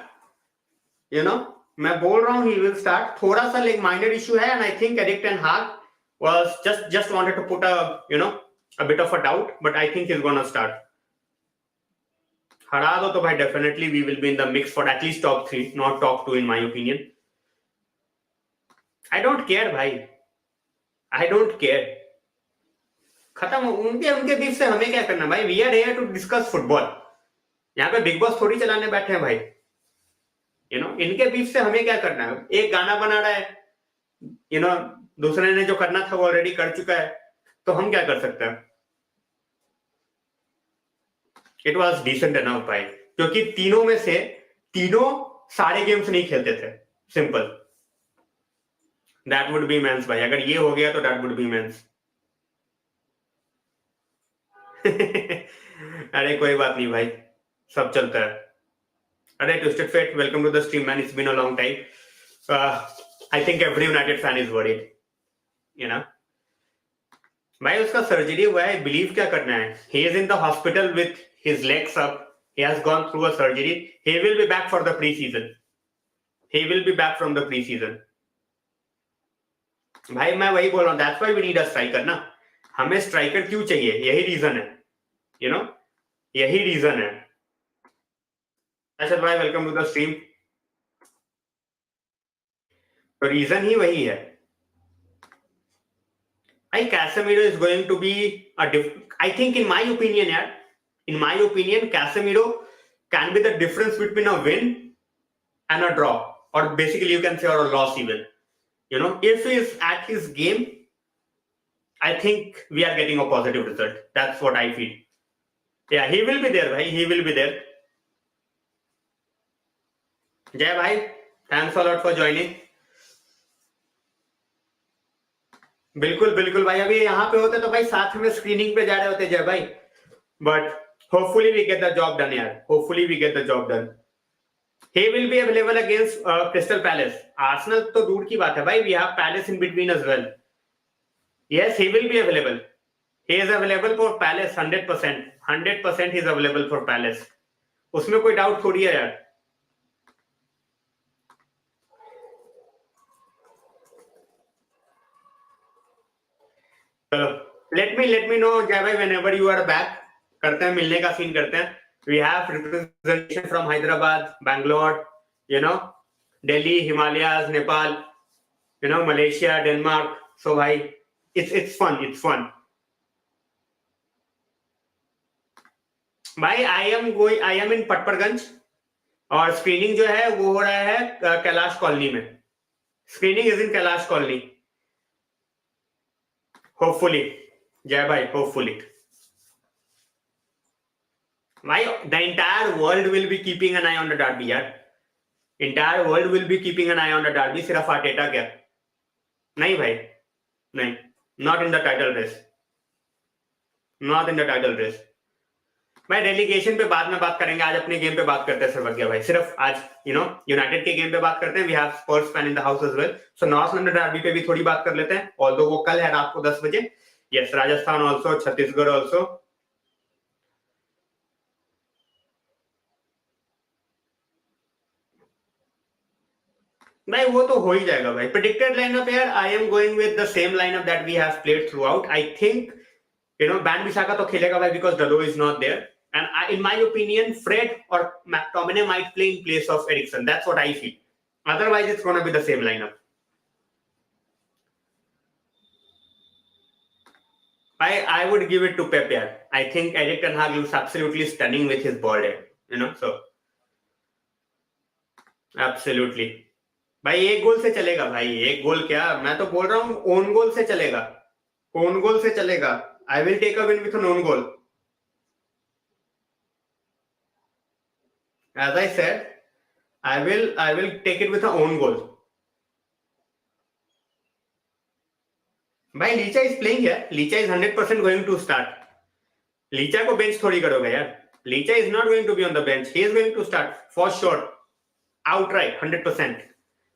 मैं बोल रहा हूँ he will start. थोड़ा सा like minor issue है, and I think Erik ten Hag was just wanted to put a bit of a doubt, but I think he's gonna start. हरा दो तो भाई definitely we will be in the mix for at least top 3, not top 2 in my opinion. I don't care भाई, I don't care. खत्म. उनके बीच से हमें क्या करना भाई. We are here to discuss football. यहाँ पे बिग बॉस थोड़ी चलाने बैठे हैं भाई. इनके बीच से हमें क्या करना है. एक गाना बना रहा है, दूसरे ने जो करना था वो ऑलरेडी कर चुका है, तो हम क्या कर सकते हैं. इट वॉज डिसेंट एनफ भाई, क्योंकि तीनों में से तीनों सारे गेम्स नहीं खेलते थे. Simple. That would be men's भाई. अगर ये हो गया तो दैट वुड बी मेंस. अरे कोई बात नहीं भाई, सब चलता है. अरे Twisted Fate, welcome to the stream man. It's been a long time. I think every United fan is worried. भाई उसका सर्जरी हुआ है, बिलीव क्या करना है. He is in the hospital with his legs up. He has gone through a surgery. He will be back for the preseason. He will be back from the preseason. भाई मैं वही बोल रहा हूँ, that's why we need a striker ना। हमें striker क्यों चाहिए, यही रीजन है, यू नो, यही रीजन है। अच्छा भाई, वेलकम टू द स्ट्रीम। तो रीजन ही वही है भाई। Casemiro is going to be I think in my opinion यार, in my opinion, Casemiro can be the difference between a win and a draw, or basically you can say, or a loss even. You know, if he is at his game, I think we are getting a positive result. That's what I feel. Yeah, he will be there, bhai. He will be there. Jay bhai, thanks a lot for joining. बिल्कुल बिल्कुल भाई, अभी यहाँ पे होते तो भाई साथ में स्क्रीनिंग पे जा रहे होते जय भाई, but hopefully we get the job done यार, hopefully we get the job done. He will be available against Crystal Palace. Arsenal तो दूर की बात है भाई, we have Palace in between as well. Yes, he will be available. He is available for Palace 100%. 100% he is available for Palace. उसमें कोई doubt थोड़ी है यार। चलो, let me know जय भाई whenever you are back. करते हैं, मिलने का सीन करते हैं। We have representation from Hyderabad, Bangalore, you know, Delhi, Himalayas, Nepal, you know, Malaysia, Denmark. So भाई, it's fun, it's fun. भाई आई एम इन पटपरगंज, और स्क्रीनिंग जो है वो हो रहा है कैलाश कॉलोनी में। Screening is in Kailash colony, hopefully Jay भाई, होपफुली भाई। The entire world will be keeping an eye on the derby यार, entire world will be keeping an eye on the derby. सिर्फ आर्टेटा क्या? नहीं भाई, नहीं, not in the title race, not in the title race भाई। Relegation पे बाद में बात करेंगे, आज अपने गेम पे बात करते हैं सर्वज्ञ भाई। सिर्फ आज यू नो यूनाइटेड के गेम पे बात करते हैं। We have Spurs fan in the house as well, so North London derby पे भी थोड़ी बात कर लेते हैं, ऑल्दो वो कल है रात को 10 बजे। Yes, Rajasthan also, Chhattisgarh also. भाई वो तो हो ही जाएगा भाई। प्रेडिक्टेड लाइनअप यार, I am going with the same lineup that we have played throughout. I think you know Wan Bissaka तो खेलेगा भाई, because Dalot is not there, and in my opinion Fred or McTominay might play in place of Eriksen. That's what I feel. Otherwise it's going to be the same lineup. I would give it to Pep yaar. I think Erik ten Hag looks absolutely stunning with his ball head, you know, so absolutely भाई। एक गोल से चलेगा भाई, एक गोल क्या, मैं तो बोल रहा हूँ ओन गोल से चलेगा, ओन गोल से चलेगा। I will take a win with an own goal. As I said, I will take it with an own goal. भाई लीचा इज प्लेइंग है, Licha is 100% going to start. Licha को bench थोड़ी करोगे यार, Licha is not going to be on the bench, he is going to start for sure, outright 100%।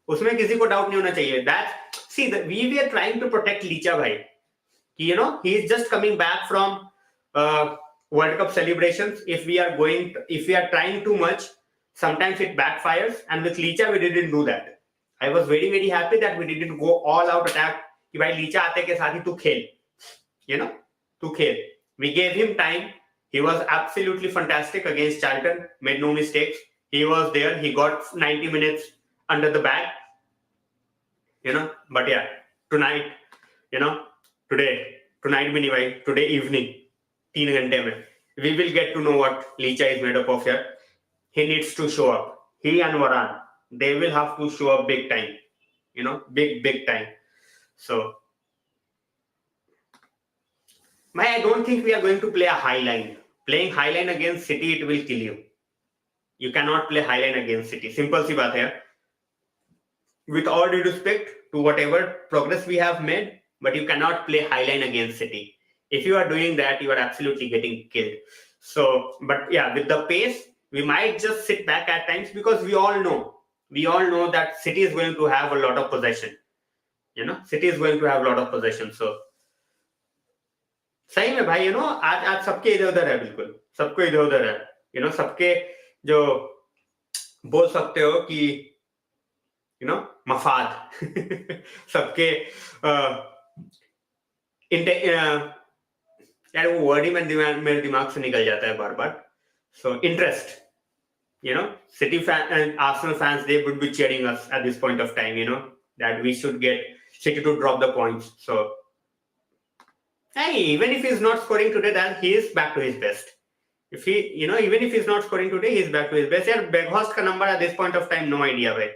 उसमें किसी को doubt नहीं होना चाहिए। That see we are trying to protect Licha भाई, कि you know he is just coming back from world cup celebrations. If we are trying too much, sometimes it backfires, and with Licha we didn't do that. I was very happy that we didn't go all out attack कि भाई लीचा आते के साथ ही तू खेल, you know, तू खेल। We gave him time. He was absolutely fantastic against Charlton, made no mistakes. He was there, he got 90 minutes under the bag, you know. But yeah, tonight, you know, tonight भी नहीं भाई, today evening 3 घंटे में we will get to know what Licha is made up of here. He needs to show up. He and Varane, they will have to show up big time, you know, big time. So I don't think we are going to play a high line. Playing high line against City, it will kill you. You cannot play high line against City. Simple सी बात है। With all due respect to whatever progress we have made, but you cannot play high line against City. If you are doing that, you are absolutely getting killed. So, but yeah, with the pace, we might just sit back at times, because we all know that City is going to have a lot of possession. You know, City is going to have a lot of possession. So सही में भाई, you know, आज सबके इधर उधर है, बिल्कुल सबको इधर उधर है, you know, सबके जो बोल सकते हो कि मफाद सबके यार वो वर्ड ही मेरे दिमाग से निकल जाता है बार बार. So interest, City Arsenal fans, they would be cheering us at this point of time, that we should get City to drop the points. So, hey, even if he's not scoring today, then he is back to his best. If he, even if he's not scoring today, he's back to his best. Yeah, Weghorst ka number at this point of time, no idea, bhai.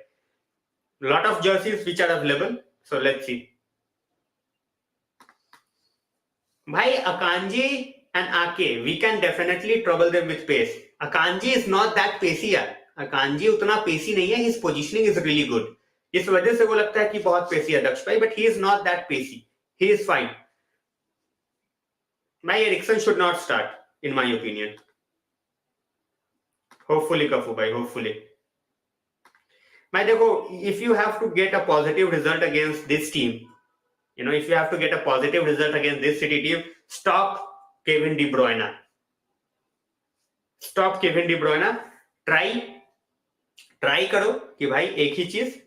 Lot of jerseys which are available. So let's see. Bhai, Akanji and Ake, we can definitely trouble them with pace. Akanji is not that pacey यार. Akanji उतना pacey नहीं है. His positioning is really good. इस वजह से वो लगता है कि बहुत pacey है दक्ष भाई, but he is not that pacey. He is fine. भाई Eriksen should not start, in my opinion. Hopefully Kafu भाई, hopefully. भाई देखो, if you have to get a positive result against this team, if you have to get a positive result against this City team, stop Kevin De Bruyne. Stop Kevin De Bruyne. Try करो कि भाई एक ही चीज,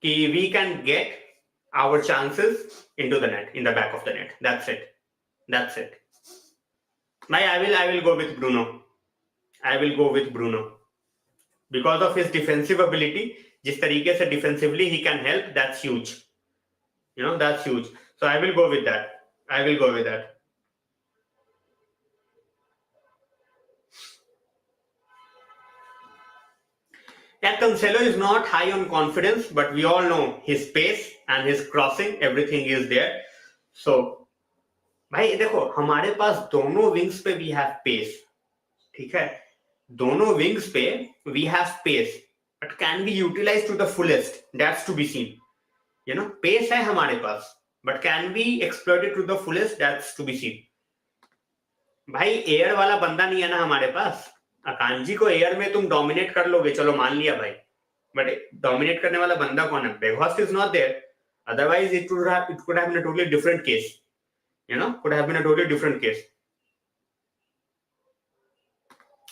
कि we can get our chances into the net, in the back of the net. That's it. I will go with Bruno. I will go with Bruno because of his defensive ability. जिस तरीके से defensively he can help, that's huge. That's huge. So I will go with that. Yeah, Cancelo is not high on confidence, but we all know his pace and his crossing, everything is there. So, भाई देखो, हमारे पास दोनों wings पे we have pace. ठीक है, दोनों wings पे we have pace, but can be utilized to the fullest? That's to be seen. Pace है हमारे पास, but can be exploited to the fullest? That's to be seen. भाई air वाला बंदा नहीं है ना हमारे पास. अकांजी को एयर में तुम डोमिनेट कर लोगे, चलो मान लिया भाई, बट डोमिनेट करने वाला बंदा कौन है? Weghorst is not there. Otherwise it could have been a totally different case. Could have been a totally different case.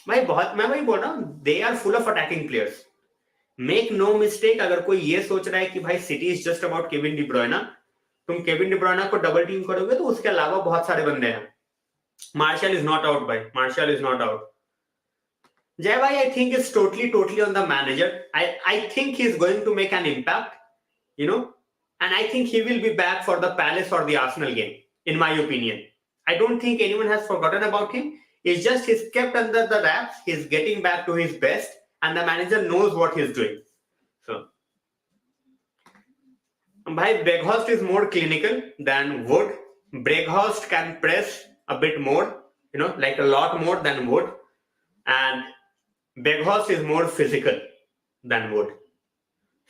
भाई मैं वही बोल रहा हूँ, they are full of attacking players. Make no mistake, अगर कोई ये सोच रहा है कि भाई City is just about Kevin De Bruyne, तुम केविन De Bruyne को डबल टीम करोगे तो उसके अलावा बहुत सारे बंदे हैं. Martial is not out, भाई. Martial is not out. Jai bhai, I think it's totally on the manager. I think he's going to make an impact, and I think he will be back for the Palace or the Arsenal game, in my opinion. I don't think anyone has forgotten about him. It's just he's kept under the wraps. He's getting back to his best, and the manager knows what he's doing. So, bhai, Weghorst is more clinical than Wood. Weghorst can press a bit more, like a lot more than Wood, and Weghorst is more physical than Wood.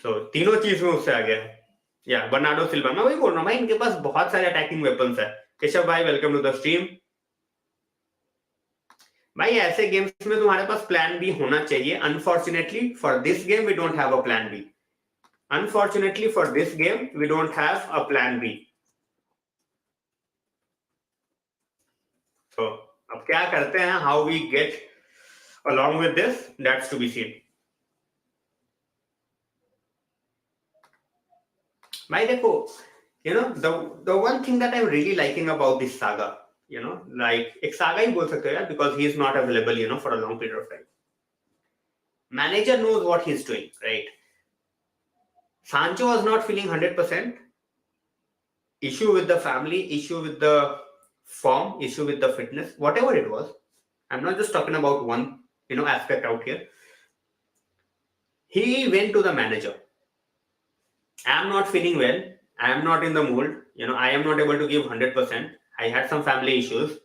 So तीनों चीज में उससे आगे है. या Bernardo Silva, मैं वही बोल रहा हूँ भाई, इनके पास बहुत सारे अटैकिंग वेपन्स है. केशव भाई, वेलकम टू द स्ट्रीम. भाई ऐसे गेम्स में तुम्हारे पास प्लान बी होना चाहिए. Unfortunately for this game we don't have a plan B. Unfortunately for this game we don't have a plan B. So अब क्या करते हैं, how we get along with this, that's to be seen. भाई देखो, the one thing that I'm really liking about this saga, like एक saga ही बोल सकते हो यार, because he is not available, for a long period of time. Manager knows what he's doing, right? Sancho was not feeling 100%. Issue with the family, issue with the form, issue with the fitness, whatever it was. I'm not just talking about one aspect out here. He went to the manager. I am not feeling well. I am not in the mood. I am not able to give 100%. I had some family issues.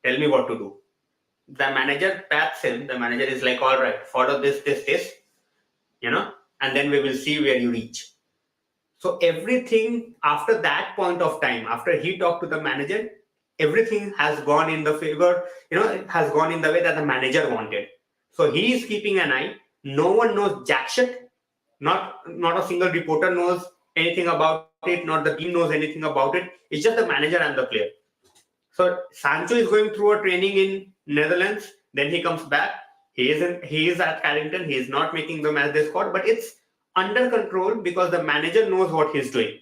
Tell me what to do. The manager pats him. The manager is like, all right, follow this, and then we will see where you reach. So everything after that point of time, after he talked to the manager, everything has gone in the favor, it has gone in the way that the manager wanted. So he is keeping an eye. No one knows jack shit. Not a single reporter knows anything about it. Not the team knows anything about it. It's just the manager and the player. So Sancho is going through a training in Netherlands. Then he comes back. He is at Carrington. He is not making the match day squad, but it's under control because the manager knows what he's doing.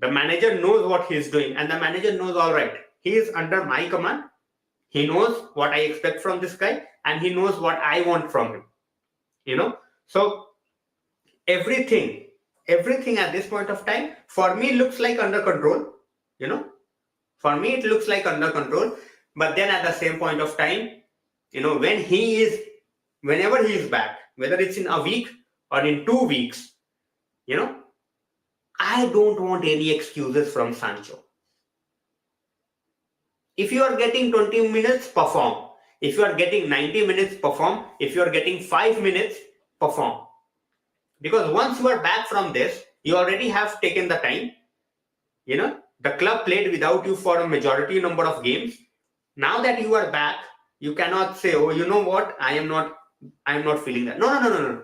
The manager knows what he's doing, and the manager knows, all right, he is under my command. He knows what I expect from this guy, and he knows what I want from him. So everything at this point of time for me looks like under control. For me it looks like under control, but then at the same point of time, whenever he is back, whether it's in a week or in 2 weeks, I don't want any excuses from Sancho. If you are getting 20 minutes, perform. If you are getting 90 minutes, perform. If you are getting 5 minutes, perform. Because once you are back from this, you already have taken the time. The club played without you for a majority number of games. Now that you are back, you cannot say, oh, you know what, I am not feeling that. No.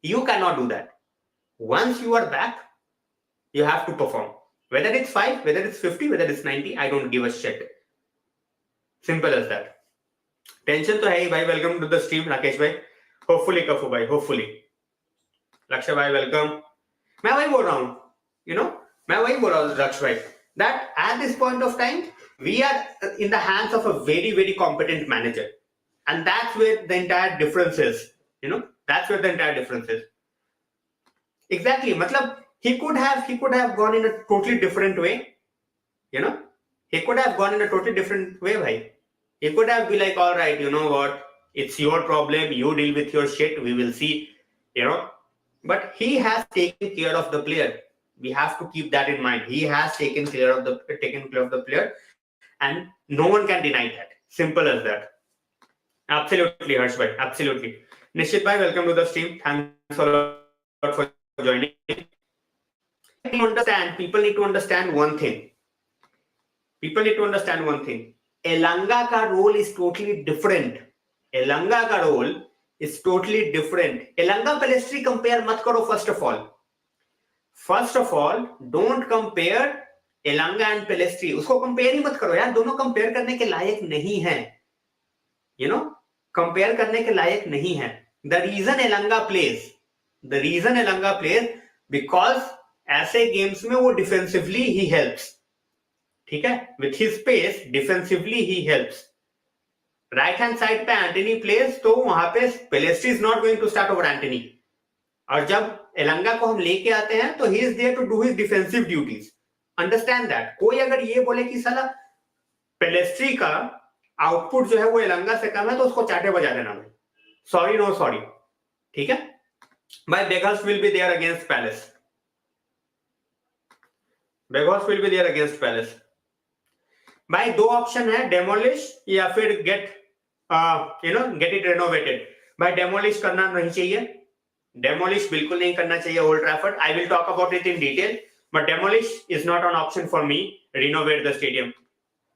You cannot do that. Once you are back, you have to perform. Whether it's 5, whether it's 50, whether it's 90, I don't give a shit. Simple as that. Tension to hai bhai. Welcome to the stream, Rakesh bhai. Hopefully, Kafu bhai. Hopefully. Lakshay bhai, welcome. मैं वही बोल रहा हूँ, मैं वही बोल रहा हूँ Raksh bhai, that at this point of time, we are in the hands of a very, very competent manager. And that's where the entire difference is. That's where the entire difference is. Exactly. Matlab, he could have gone in a totally different way. He could have gone in a totally different way, bhai. He could have been like, all right, you know what? It's your problem. You deal with your shit. We will see, But he has taken care of the player. We have to keep that in mind. He has taken care of the player, and no one can deny that. Simple as that. Absolutely, Harsh bhai. Absolutely. Nishit bhai, welcome to the stream. Thanks a lot for joining. People need to understand one thing. Elanga ka role is totally different. Elanga Pelestri compare mat karo first of all. First of all, don't compare Elanga and Pelestri. उसको compare ही मत करो यार. दोनों compare करने के लायक नहीं है. Compare करने के लायक नहीं है. The reason Elanga plays because ऐसे games में वो defensively he helps. ठीक है? With his pace, defensively he helps. Right hand side पे Antony plays, तो वहां पे Pelestri is not going to start over Antony. और जब एलंगा को हम लेके आते हैं तो he is there to do his defensive duties. Understand that. कोई अगर ये बोले कि साला पेलेस्ट्री का आउटपुट जो है वो एलंगा से कम है तो उसको चाटे बजा देना भाई. Sorry no sorry. ठीक है. भाई Weghorst will be there against Palace. भाई दो ऑप्शन है, डेमोलिश या फिर गेट इट रेनोवेटेड. भाई डेमोलिश करना नहीं चाहिए. डेमोलिश बिल्कुल नहीं करना चाहिए old Trafford. I will talk about it in detail, but demolish is not on option for me. Renovate the stadium.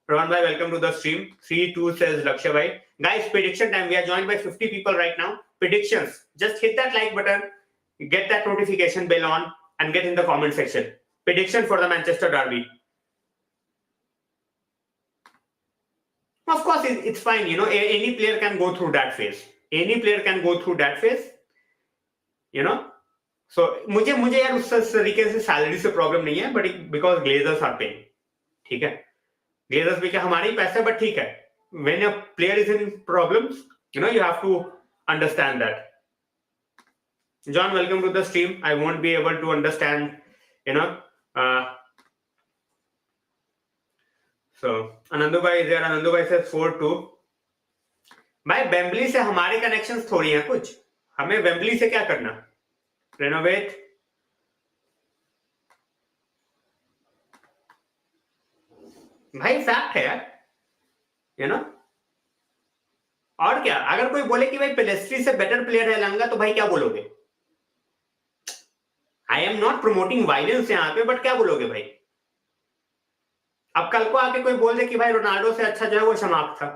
Rohan bhai, welcome to the stream. 3-2 says Lakshay bhai. Guys, prediction time. We are joined by 50 people right now. Predictions. Just hit that like button, get that notification bell on, and get in the comment section. Prediction for the Manchester derby. Of course, it's fine. Any player can go through that phase. So मुझे यार उस तरीके से salary से problem नहीं है, but because Glazers are paying. ठीक है, ग्लेजर्स भी क्या हमारे ही पैसे, बट ठीक है. When a player is in problems, you have to understand that. John, welcome to the stream. I won't be able to understand, So Anandu bhai is there. Anandu bhai says 4-2. भाई Wembley से हमारे connections थोड़ी हैं कुछ. हमें Wembley से क्या करना. रेनोवेट. भाई फैक्ट है यार. और क्या, अगर कोई बोले कि भाई पेलेस्ट्री से बेटर प्लेयर है लंगा, तो भाई क्या बोलोगे. I am not promoting violence यहाँ पे, बट क्या बोलोगे भाई. अब कल को आके कोई बोल दे कि भाई रोनाल्डो से अच्छा जो है वो शमाक था,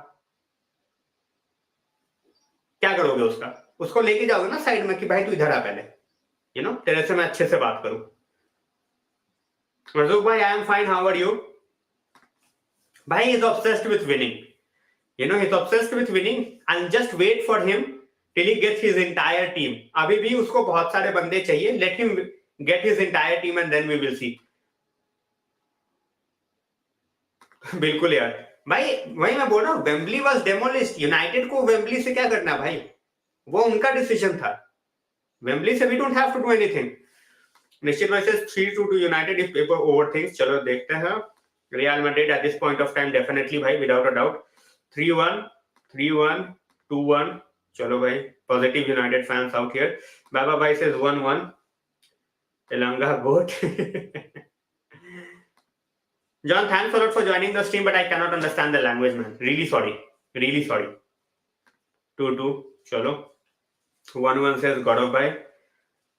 क्या करोगे उसका. उसको लेके जाओगे ना साइड में कि भाई तू इधर आ पहले, तेरे से मैं अच्छे से बात करूं. मरजुक भाई, I am fine, how are you. भाई is obsessed with winning. He's obsessed with winning. and just wait for him till he gets his entire team. अभी भी उसको बहुत सारे बंदे चाहिए. Let him get his entire team and then we will see. बिल्कुल यार भाई, वही मैं बोल रहा हूँ, वेम्बली वाज डेमोलिश्ड. यूनाइटेड को वेम्बली से क्या करना भाई, वो उनका डिसीजन था. वेम्बली से we don't have to do anything. निश्चित versus 3-2 to United if Pep overthinks. चलो देखते हैं. Real Madrid at this point of time definitely भाई, विदाउट अ डाउट. 3-1 3-1 2-1. चलो भाई, positive United fans out here. बाबा भाई says 1-1. Elanga goat. John, thanks a lot for joining the stream, but I cannot understand the language, man. Really sorry. Really sorry. 2-2. Chalo. 1-1 says Gaurav bhai.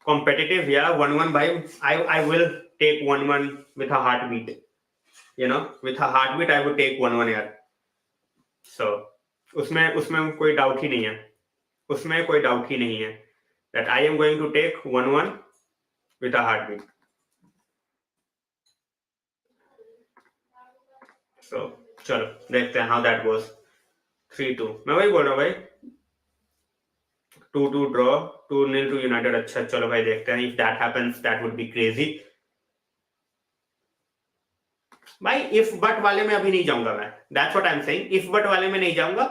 Competitive, yeah. 1-1 bhai. I will take 1-1 with a heartbeat. You know, with a heartbeat, I would take 1-1 यार. So, उसमें कोई doubt ही नहीं है. उसमें कोई doubt ही नहीं है. That I am going to take 1-1 with a heartbeat. So, चलो देखते हैं how that goes. 3-2. मैं वही बोल रहा हूँ भाई. 2-2 draw. 2-0 to United. अच्छा चलो भाई देखते हैं. If that happens, that would be crazy. भाई if but वाले में अभी नहीं जाऊंगा मैं. That's what I'm saying. If but वाले में नहीं जाऊंगा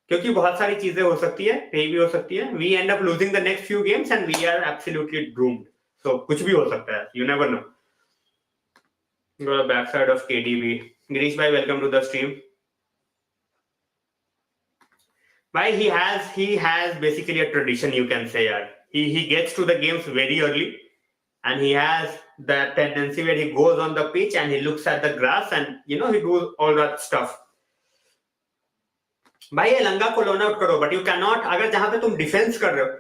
क्योंकि बहुत सारी चीजें हो सकती है, कहीं भी हो सकती है. We end up losing the next few games and we are absolutely doomed. So कुछ भी हो सकता है. You never know. Go to the backside of KDB. Girish bhai, welcome to the stream. Bhai, he has basically a tradition, you can say, yaar. He gets to the games very early, and he has that tendency where he goes on the pitch and he looks at the grass and he does all that stuff. भाई एलंगा को loan out करो, but you cannot. अगर जहां पे तुम defence कर रहे हो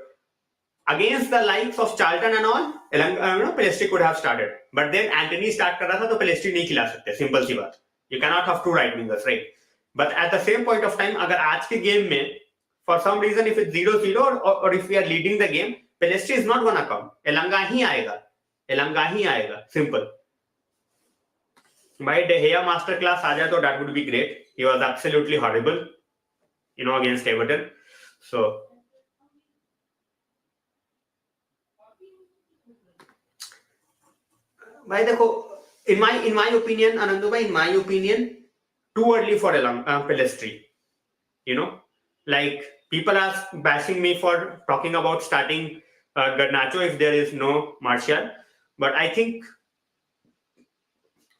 against the likes of Charlton and all, Pelistri could have started, but then Anthony start कर रहा था तो Pelistri नहीं खिला सकते. सिंपल सी बात. You cannot have two right wingers, right? But at the same point of time, अगर आज के गेम में for some reason if it's 0-0 or if we are leading the game, Pelistri is not gonna come. एलंगा ही आएगा. Simple. भाई De Gea master class आ जाए तो that would be great. He was absolutely horrible, against Everton. So भाई देखो, in my opinion, Anandu bhai, in my opinion, too early for Pelistri. Like people are bashing me for talking about starting Garnacho if there is no Martial, but I think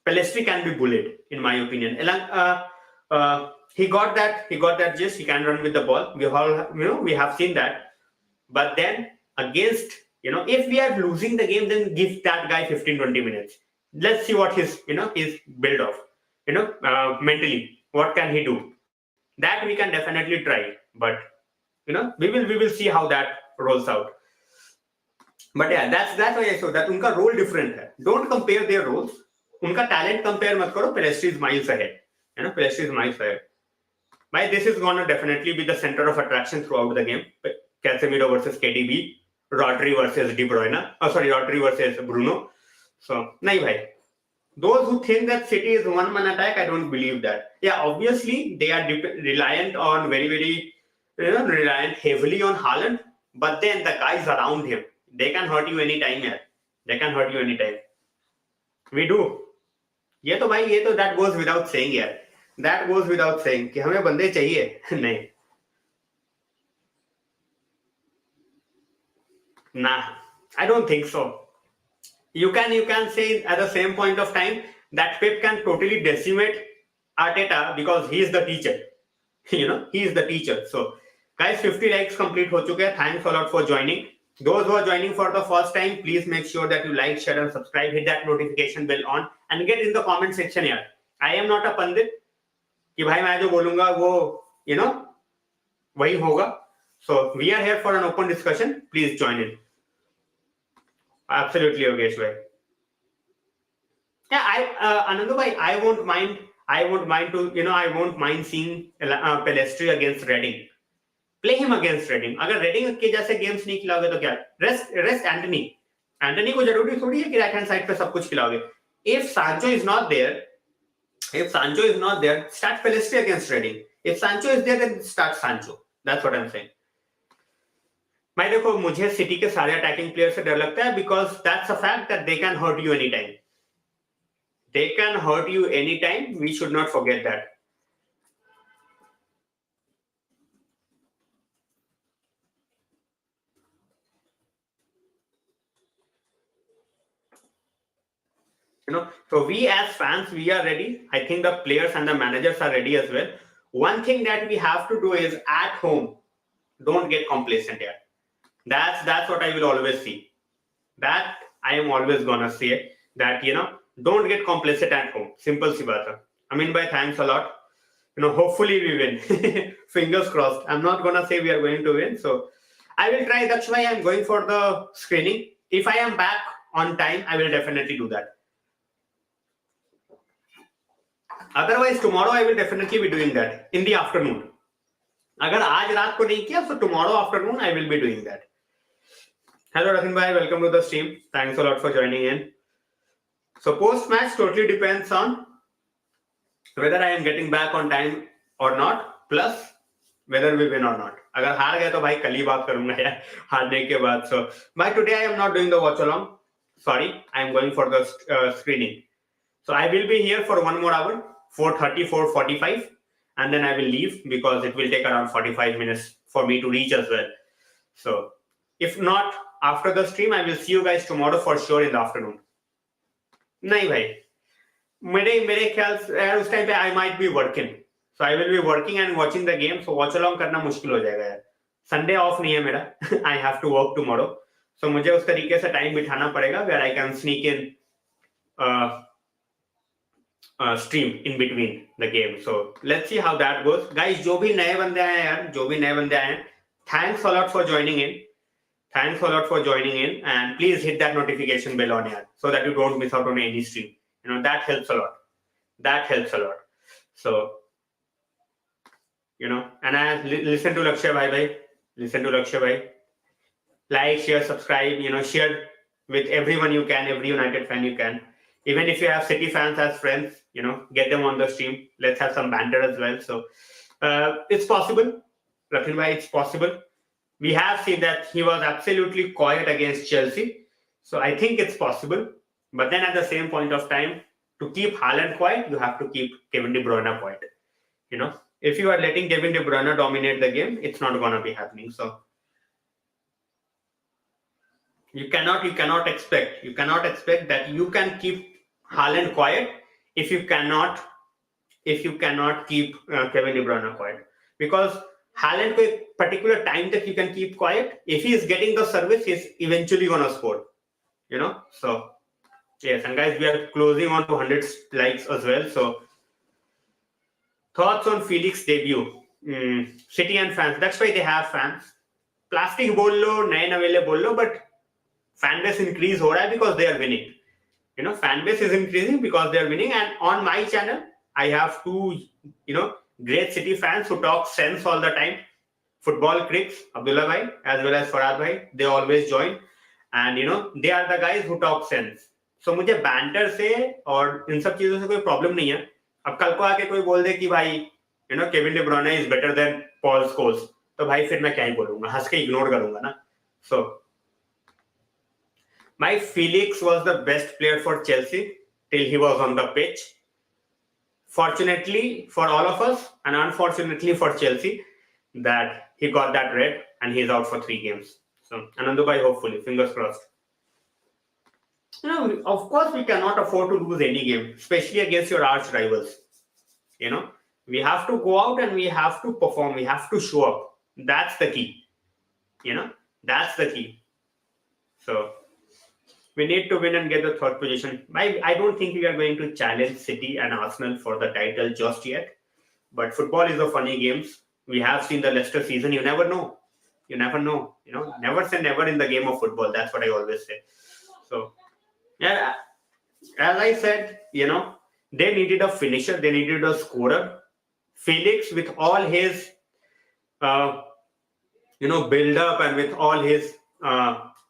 Pelistri can be bullied, in my opinion. He got that gist. He can run with the ball. We have seen that. But then against, if we are losing the game, then give that guy 15-20 minutes. Let's see what his build of, mentally, what can he do? That we can definitely try. But, we will see how that rolls out. But yeah, that's why I saw that unka role different hai. Don't compare their roles. Unka talent compare mat karo. Pelistri is miles ahead. Pelistri is miles ahead. But this is going to definitely be the center of attraction throughout the game. Casemiro versus KDB, Rodri versus De Bruyne. Rodri versus Bruno. So, nahi bhai. Those who think that City is one-man attack, I don't believe that. Yeah, obviously they are reliant on very reliant heavily on Haaland. But then the guys around him, they can hurt you anytime. Yeah. They can hurt you anytime. We do. That goes without saying. Yeah. That goes without saying कि हमें बंदे चाहिए. नहीं. Nah, I don't think so. You can say at the same point of time that Pep can totally decimate Arteta because he is the teacher. He is the teacher. So, guys, 50 likes complete हो चुके हैं. Thanks a lot for joining. Those who are joining for the first time, please make sure that you like, share, and subscribe. Hit that notification bell on and get in the comment section here. I am not a pandit. कि भाई मैं जो बोलूंगा वो वही होगा. So we are here for an open discussion. Please join in. Absolutely, Yogesh bhai. Yeah, Anandu bhai, I won't mind seeing Pelistri against Reading. Play him against Reading. अगर Reading के जैसे गेम्स नहीं खिलाओगे तो क्या? Rest Anthony को जरूरी थोड़ी है कि राइट हैंड साइड पे सब कुछ खिलाओगे. If Sancho is not there, start Pelistri against Reading. If Sancho is there, then start Sancho. That's what I'm saying. भाई देखो, मुझे सिटी के सारे अटैकिंग प्लेयर से डर लगता है because that's a fact that they can hurt you any time. They can hurt you anytime. We should not forget that. So we as fans, we are ready. I think the players and the managers are ready as well. One thing that we have to do is at home, don't get complacent here. That's what I will always see. That I am always gonna say that don't get complacent at home. Simple si baat hai. Amin bhai, thanks a lot. Hopefully we win. Fingers crossed. I'm not gonna say we are going to win. So I will try. That's why I'm going for the screening. If I am back on time, I will definitely do that. Otherwise, tomorrow I will definitely be doing that in the afternoon. अगर आज रात को नहीं किया, so tomorrow afternoon I will be doing that. Hello Rathin bhai, welcome to the stream. Thanks a lot for joining in. So post match totally depends on whether I am getting back on time or not, plus whether we win or not. अगर हार गए तो भाई कल ही बात करूंगा यार हारने के बाद. So by today I am not doing the watch along. Sorry, I am going for the screening. So I will be here for 1 more hour. 4:30, 4:45, and then I will leave because it will take around 45 minutes for me to reach as well. So if not after the stream, I will see you guys tomorrow for sure in the afternoon. नहीं भाई, मेरे ख्याल से उस time पे I might be working. So I will be working and watching the game. So watch along करना मुश्किल हो जाएगा यार. Sunday off नहीं है मेरा. I have to work tomorrow. So मुझे उस तरीके से टाइम बिठाना पड़ेगा where I can sneak in stream in between the game. So let's see how that goes. Guys, जो भी नए बंदे आए हैं यार, जो भी नए बंदे आए हैं, thanks a lot for joining in. Thanks a lot for joining in, and please hit that notification bell on here so that you don't miss out on any stream. That helps a lot. That helps a lot. So and I listen to Lakshay bhai. Listen to Lakshay bhai. Like, share, subscribe. Share with everyone you can, every United fan you can. Even if you have City fans as friends, get them on the stream. Let's have some banter as well. So it's possible. Rathin bhai, it's possible. We have seen that he was absolutely quiet against Chelsea. So I think it's possible. But then at the same point of time, to keep Haaland quiet, you have to keep Kevin De Bruyne quiet. If you are letting Kevin De Bruyne dominate the game, it's not going to be happening. So you cannot expect that you can keep Haaland quiet if you cannot keep Kevin De Bruyne quiet, because Haaland को एक particular time that you can keep quiet. If he is getting the service, he's eventually gonna score. So yes, and guys, we are closing on to 100 likes as well. So thoughts on Felix debut? City and fans. That's why they have fans. Plastic बोल लो, नए नवेले बोल लो, but fan base increase हो रहा है because they are winning. Fan base is increasing because they are winning. And on my channel, I have two, great City fans who talk sense all the time. Football critics, Abdullah bhai as well as Farad bhai, they always join. And they are the guys who talk sense. So मुझे banter से और इन सब चीजों से कोई problem नहीं है. अब कल को आके कोई बोल दे कि भाई Kevin De Bruyne is better than Paul Scholes, तो भाई फिर मैं क्या ही बोलूंगा, हंस के इग्नोर करूंगा ना. So my Felix was the best player for Chelsea till he was on the pitch. Fortunately for all of us, and unfortunately for Chelsea, that he got that red and he's out for 3 games. So Anandu bhai, hopefully, fingers crossed. Of course we cannot afford to lose any game, especially against your arch rivals. We have to go out and we have to perform. We have to show up. That's the key. That's the key. So we need to win and get the 3rd position. I don't think we are going to challenge City and Arsenal for the title just yet. But football is a funny game. We have seen the Leicester season. You never know. Never say never in the game of football. That's what I always say. So, yeah, as I said, they needed a finisher. They needed a scorer. Felix, with all his, build up and with all his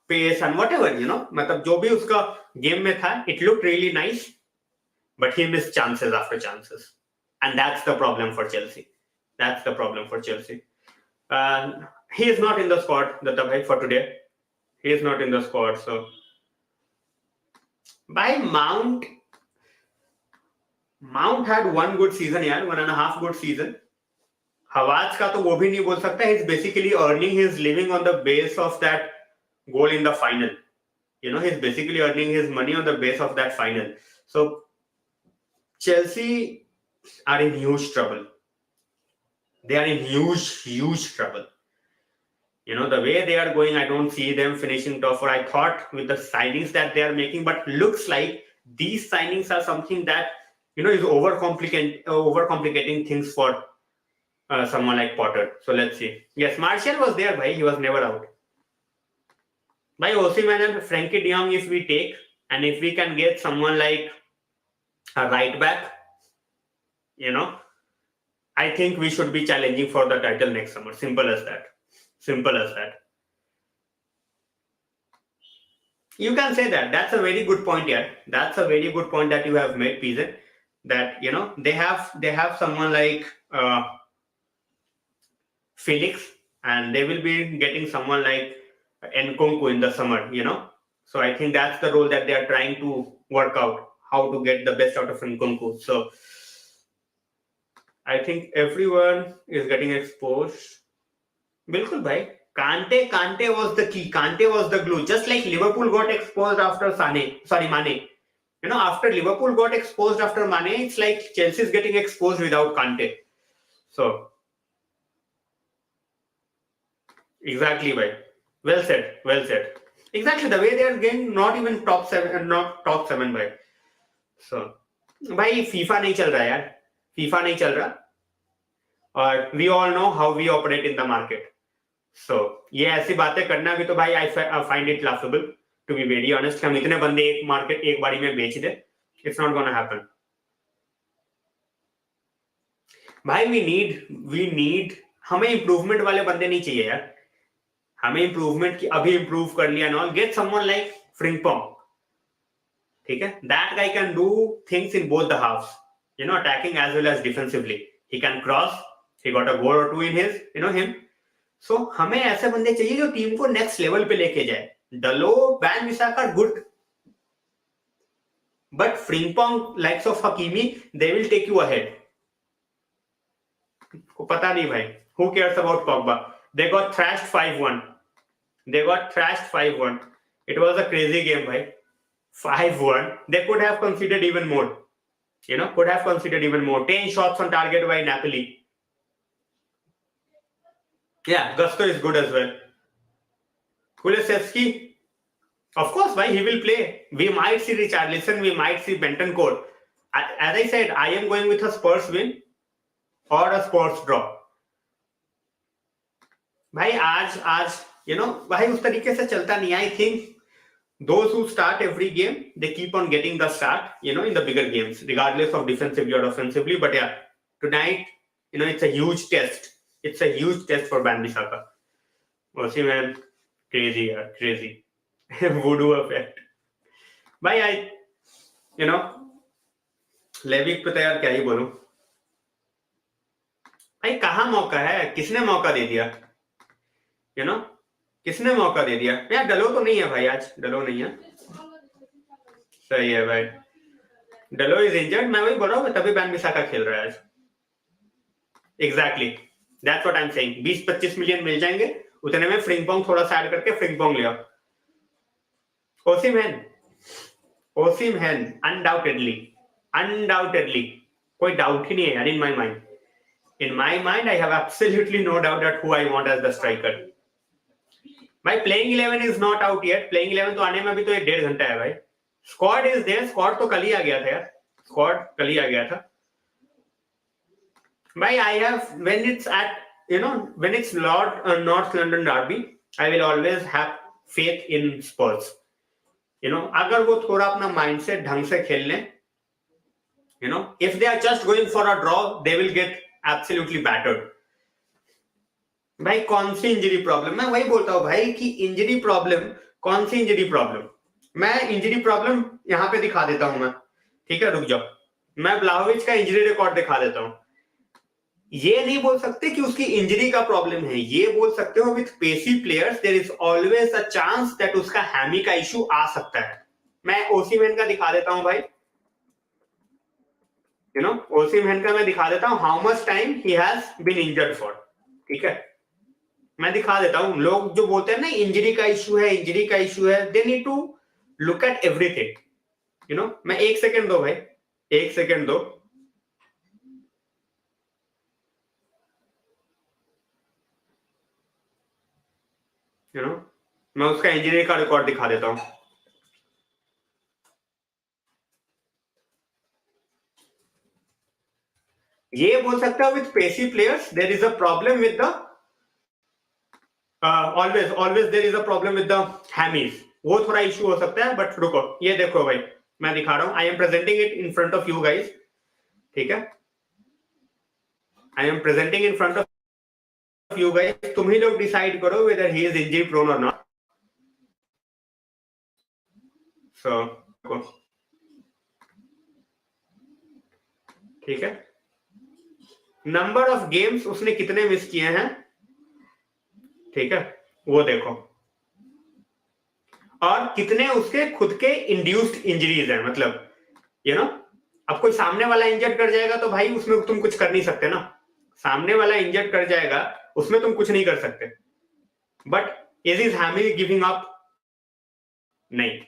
pace and whatever, मतलब जो भी उसका game में था, it looked really nice, but he missed chances after chances, and that's the problem for Chelsea. He is not in the squad, Datta bhai, for today. He is not in the squad. So by Mount had one good season यार, 1.5 good season. हवाज का तो वो भी नहीं बोल सकता. He's basically earning his living on the base of that goal in the final. You know, he's basically earning his money on the base of that final. So Chelsea are in huge trouble. They are in huge trouble. You know, the way they are going, I don't see them finishing top 4. I thought with the signings that they are making, but looks like these signings are something that, you know, is overcomplicating things for someone like Potter. So let's see. Yes, Martial was there, bhai. He was never out. By Osimhen and Frankie de Jong, if we take, and if we can get someone like a right back, you know, I think we should be challenging for the title next summer. Simple as that. Simple as that. You can say that. That's a very good point here. That's a very good point that you have made, PZ. That, you know, they have someone like Felix, and they will be getting someone like Nkunku in the summer, you know. So I think that's the role that they are trying to work out, how to get the best out of Nkunku. So I think everyone is getting exposed. Bilkul bhai. Kante was the key. Kante was the glue. Just like Liverpool got exposed after Mane. You know, after Liverpool got exposed after Mane, it's like Chelsea is getting exposed without Kante. So exactly, bhai. Well said. Well said. Exactly the way they are getting not even top 7, bhai. So bhai, FIFA नहीं चल रहा यार. FIFA नहीं चल रहा. और we all know how we operate in the market. So ये ऐसी बातें करना भी तो भाई I find it laughable, to be very honest. हम इतने बंदे एक बारी में बेच दे. It's not gonna happen. भाई we need हमें improvement वाले बंदे नहीं चाहिए यार. हमें improvement की अभी improve कर लिया ना. Get someone like Frimpong. ठीक है? That guy can do things in both the halves. You know, attacking as well as defensively. He can cross. He got a goal or two in his, you know, him. So हमें ऐसे बंदे चाहिए जो team को next level पे लेके जाए. Dalot, Wan Bissaka good, but Frimpong likes of Hakimi, they will take you ahead. को पता नहीं भाई. Who cares about Pogba? They got thrashed 5-1. It was a crazy game, bhai. 5-1. They could have conceded even more. You know, 10 shots on target by Napoli. Yeah, Gusto is good as well. Kulusevski, of course, why he will play. We might see Richarlison, we might see Bentancur. As I said, I am going with a Spurs win or a Spurs draw. भाई आज you know, भाई उस तरीके से चलता नहीं. I think those who start every game, they keep on getting the start, you know, in the bigger games, regardless of defensively or offensively. But yeah, tonight, you know, it's a huge test. It's a huge test for Wan-Bissaka. Osimhen, crazy. Voodoo effect. भाई you know, लेविक पे तो यार क्या ही बोलूं. भाई कहाँ मौका है? किसने मौका दे दिया? You know, किसने मौका दे दिया? यार डलो तो नहीं है भाई. आज डलो नहीं है. सही है भाई. डलो इज इंजर्ड. मैं वही बोल रहा हूँ, तभी Wan-Bissaka खेल रहा है आज. Exactly. That's what I'm saying. 20-25 million मिल जाएंगे, उतने में फ्रिंगपोंग थोड़ा सा ऐड करके फ्रिंगपोंग ले आओ. ओसिमहेन undoubtedly कोई डाउट ही नहीं है यार. in my mind I have absolutely no doubt that who I want as the striker. भाई playing 11 is not out yet. playing 11 तो आने में अभी तो 1.5 घंटा है भाई. Squad is there. Squad तो कल ही आ गया था यार. भाई I have, when it's at, you know, when it's North London derby, I will always have faith in Spurs. You know, अगर वो थोड़ा अपना mindset ढंग से खेल लें, you know, if they are just going for a draw, they will get absolutely battered. भाई कौन सी इंजरी प्रॉब्लम? मैं वही बोलता हूँ भाई कि इंजरी प्रॉब्लम, कौन सी इंजरी प्रॉब्लम? मैं इंजरी प्रॉब्लम यहाँ पे दिखा देता हूँ मैं. ठीक है, रुक जाओ. मैं ब्लाहोविच का इंजरी रिकॉर्ड दिखा देता हूँ. ये नहीं बोल सकते कि उसकी इंजरी का प्रॉब्लम है, ये बोल सकते हो with pacy players there is always a chance that उसका हैमी का इशू आ सकता है। मैं ओसीमैन का दिखा देता हूं भाई, ओसीमैन का मैं दिखा देता हूं how much time he has been injured for. ठीक है, मैं दिखा देता हूं। लोग जो बोलते हैं ना इंजरी का इशू है, इंजरी का इशू है, they need to look at everything. मैं 1 सेकेंड दो भाई, 1 सेकेंड दो। मैं उसका इंजरी का रिकॉर्ड दिखा देता हूं। ये बोल सकता हूं with pacy players there is a problem with the always there is a problem with the hammies, वो थोड़ा इशू हो सकता है। बट रुको, ये देखो भाई, मैं दिखा रहा हूं, I am presenting it in front of you guys. ठीक है, I am presenting in front of you guys, तुम ही लोग डिसाइड करो whether he is injury prone और नॉट। सो ठीक है, नंबर ऑफ गेम्स उसने कितने मिस किए हैं, ठीक है, वो देखो, और कितने उसके खुद के इंड्यूस्ड इंजरीज हैं। मतलब अब कोई सामने वाला इंजर्ड कर जाएगा तो भाई उसमें तुम कुछ कर नहीं सकते ना, सामने वाला इंजर्ड कर जाएगा उसमें तुम कुछ नहीं कर सकते। But is is hemi giving up? नहीं,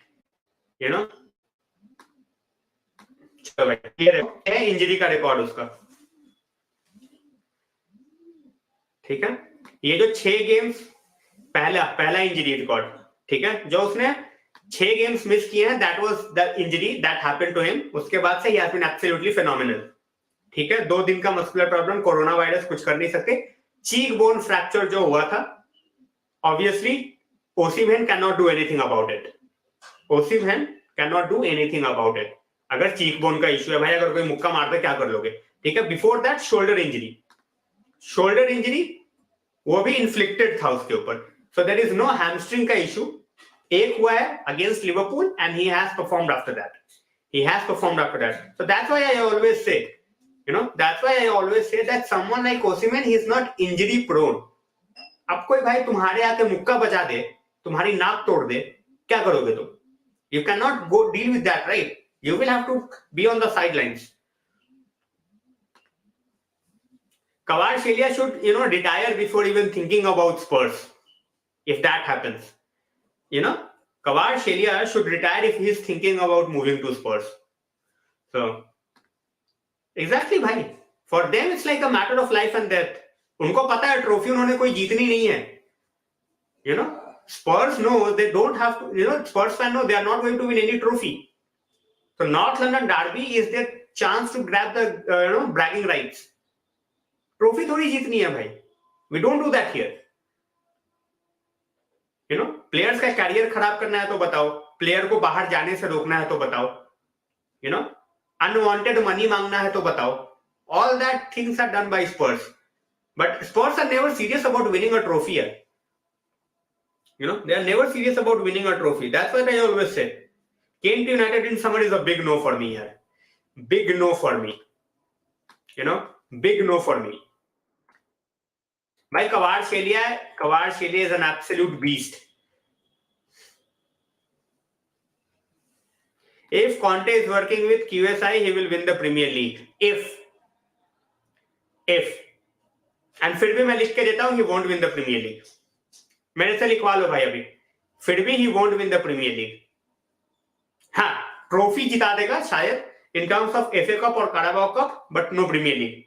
चलो भाई, ये देखो है इंजरी का रिकॉर्ड उसका। ठीक है, ये जो 6 गेम्स, पहला इंजरी रिकॉर्ड, ठीक है, जो उसने 6 गेम्स मिस किए हैं, that was the injury that happened to him. उसके बाद से he has been absolutely phenomenal. ठीक है, 2 दिन का मस्कुलर प्रॉब्लम, कोरोना वायरस, कुछ कर नहीं सकते। चीक बोन फ्रैक्चर जो हुआ था, obviously Osimhen can not do anything about it, Osimhen can not do anything about it. अगर चीक बोन का इश्यू है भाई, अगर कोई मुक्का मारता क्या कर लोगे। ठीक है, बिफोर दैट शोल्डर इंजरी, वो भी इन्फ्लिक्टेड था उसके ऊपर। So there is no hamstring का इशू। एक हुआ है against Liverpool and he has performed after that, so that's why I always say, that someone like Osimhen, he is not injury prone. अब कोई भाई तुम्हारे आके मुक्का बजा दे, तुम्हारी नाक तोड़ दे, क्या करोगे तुम? You cannot go deal with that, right? You will have to be on the sidelines. Kvaratskhelia should, retire before even thinking about Spurs. If that happens, Kvaratskhelia should retire if he is thinking about moving to Spurs. So, exactly भाई, for them it's like a matter of life and death. उनको पता है trophy उन्होंने कोई जीतनी नहीं है. Spurs know they don't have to, Spurs fan know they are not going to win any trophy. So North London Derby is their chance to grab the bragging rights. Trophy थोड़ी जीतनी है भाई. We don't do that here. Players का career खराब करना है तो बताओ, player को बाहर जाने से रोकना है तो बताओ, अनवांटेड मनी मांगना है तो बताओ. All that things are done by Spurs, but Spurs are never serious about winning a trophy. They are never serious about winning a trophy. That's what I always say. Came to United in summer is a big no for me here. Big no for me. Big no for me. Bhai, Kvaratskhelia is an absolute beast. If Conte is working with QSI, he will win the Premier League. If. And फिर भी मैं लिख के देता हूं, he won't win the Premier League. मेरे से लिखवा लो भाई अभी. फिर भी he won't win the Premier League. हाँ, ट्रॉफी जिता देगा शायद in terms of FA Cup और Carabao Cup, but no Premier League.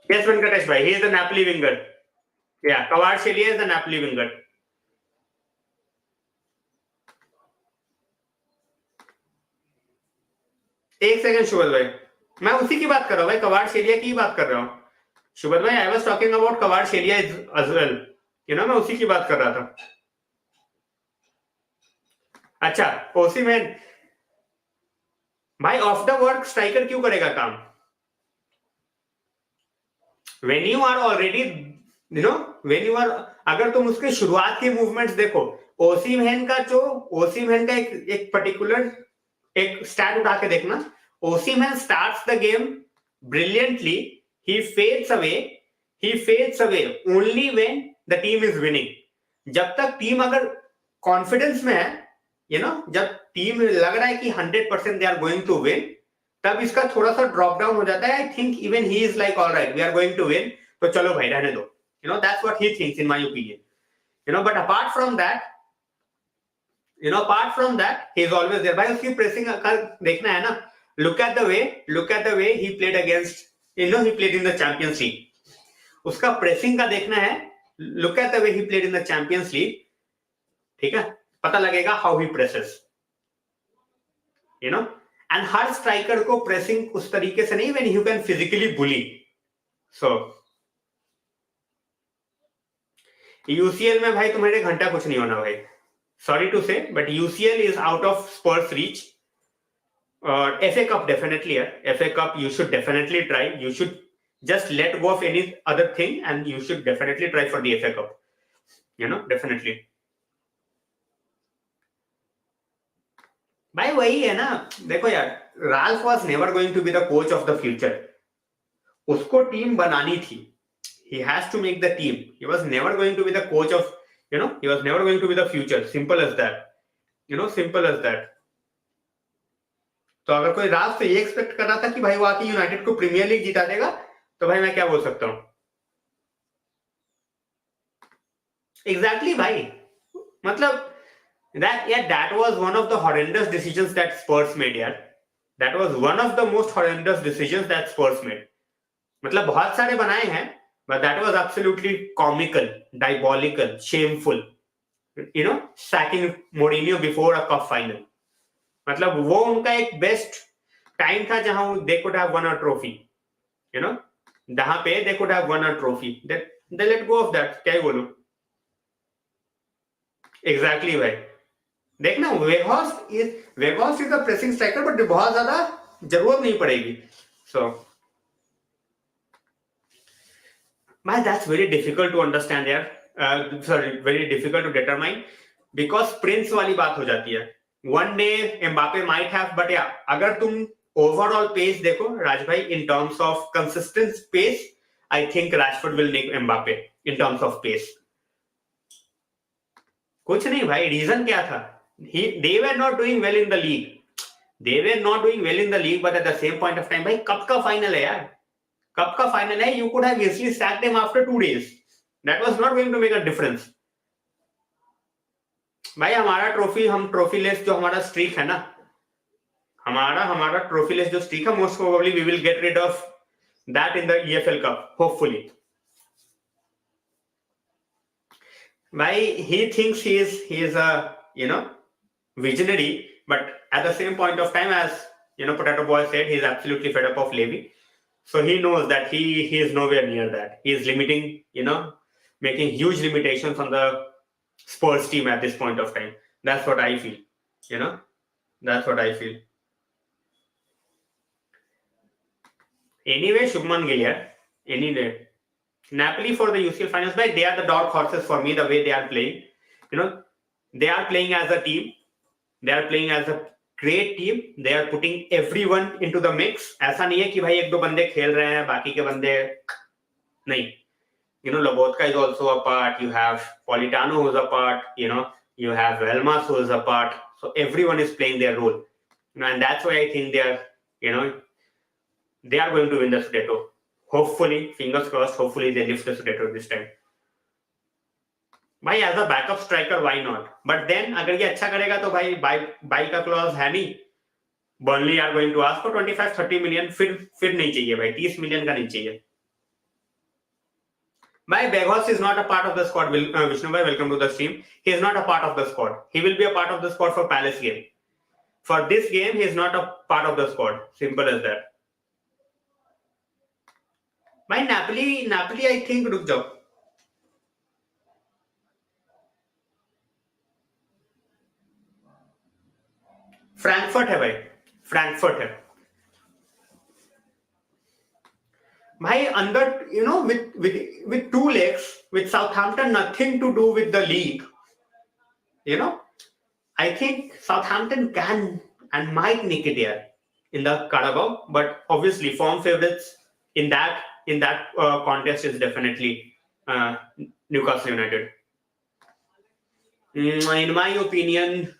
Yes, Venkatesh bhai, he is a Napoli winger. Yeah, Kvaratskhelia is a Napoli winger. एक second शुभद भाई, मैं उसी की बात कर रहा हूँ भाई, Kvaratskhelia की बात कर रहा हूँ. शुभद भाई, I was talking about Kvaratskhelia as well. मैं उसी की बात कर रहा था. अच्छा, ओसीमैन भाई ऑफ द वर्क स्ट्राइकर क्यों करेगा काम? When you are already when you are, अगर तुम उसके शुरुआत के मूवमेंट्स देखो, ओसिमहेन का एक पर्टिकुलर एक स्टैट उठा के देखना, Osimhen starts the game brilliantly, he fades away only when the team is winning. जब तक टीम अगर कॉन्फिडेंस में है, जब टीम लग रहा है कि 100% they are going to win, तब इसका थोड़ा सा ड्रॉप डाउन हो जाता है। I think even he is like alright, we are going to win, तो चलो भाई रहने दो, that's what he thinks in my opinion, but apart from that he is always there। भाई उसकी प्रेसिंग का देखना है ना, look at the way he played against, he played in the Champions League, उसका प्रेसिंग का देखना है, look at the way he played in the Champions League, ठीक है, पता लगेगा how he presses, and her striker को प्रेसिंग उस तरीके से नहीं when you can physically bully। so UCL में भाई तुम्हारे घंटा कुछ नहीं होना भाई, सॉरी टू से, but UCL is out of Spurs reach. और एफए कप डेफिनेटली है, FA cup you should definitely try, you should just let go of any other thing and you should definitely try for the FA Cup, definitely। भाई वही है ना, देखो यार, Ralph was never going to be the coach of the future, उसको team बनानी थी, he has to make the team, he was never going to be the coach of, he was never going to be the future, simple as that, simple as that। तो अगर कोई राज से ये expect कर रहा था कि भाई वो आके यूनाइटेड को प्रीमियर लीग जिता देगा, तो भाई मैं क्या बोल सकता हूं। एग्जैक्टली भाई, मतलब that was one of the horrendous decisions that Spurs made यार, that was one of the most horrendous decisions that Spurs made। मतलब बहुत सारे बनाए हैं, but that was absolutely comical, diabolical, shameful, sacking Mourinho before a cup final। मतलब वो उनका एक बेस्ट टाइम था जहां they could have won a trophy, जहां पे they could have won a trophy, they let go of that, क्या ही बोलूं। एग्जैक्टली भाई, देखना Weghorst is a pressing striker, but बहुत ज्यादा जरूरत नहीं पड़ेगी। सो भाई that's very difficult to understand यार, sorry very difficult to determine, because prince वाली बात हो जाती है। One day Mbappe might have, but या अगर तुम ओवरऑल पेस देखो राज भाई, in terms of consistent pace, I think Rashford will nick Mbappe in terms of pace. कुछ नहीं भाई, रीजन क्या था, they were not doing well in the league, but at the same point of time भाई cup का final है यार, cup का फाइनल है, you could have easily sacked him after 2 days, that was not going to make a difference। भाई हमारा trophyless जो हमारा स्ट्रीक है ना, हमारा ट्रॉफी लेस जो स्ट्रीक है, most probably we will get rid of that in the EFL cup, hopefully. भाई he thinks he is a visionary, but at the same point of time, as Potato Boy said, he is absolutely fed up of Levy, so he knows that he is nowhere near that, he is limiting, making huge limitations on the Spurs team at this point of time। That's what I feel, that's what I feel। Anyway, Shubman Gill यार, anyway, Napoli for the UCL finals, but they are the dark horses for me, the way they are playing, they are playing as a team, they are playing as a great team, they are putting everyone into the mix। ऐसा नहीं है कि भाई एक दो बंदे खेल रहे हैं बाकी के बंदे नहीं, Lobotka is also a part, you have Politano who's a part, you have Velmas who is a part, so everyone is playing their role, and that's why I think they are, they are going to win the Scudetto, hopefully, fingers crossed, hopefully they lift the Scudetto this time। भाई as a backup striker why not, but then अगर ये अच्छा करेगा तो भाई by का clause है नहीं, Burnley are going to ask for 25-30 million, फिर नहीं चाहिए भाई, 30 मिलियन का नहीं चाहिए भाई। Weghorst is not a part of the squad, Vishnu bhai, welcome to the stream, he is not a part of the squad, he will be a part of the squad for Palace game, for this game he is not a part of the squad, simple as that। भाई Napoli I think, रुक जाओ, Frankfurt है भाई, Frankfurt है, भाई under, with 2 legs, with Southampton nothing to do with the league, I think Southampton can and might nick it here in the Carabao, but obviously form favorites in that contest is definitely uh, Newcastle United. In my opinion,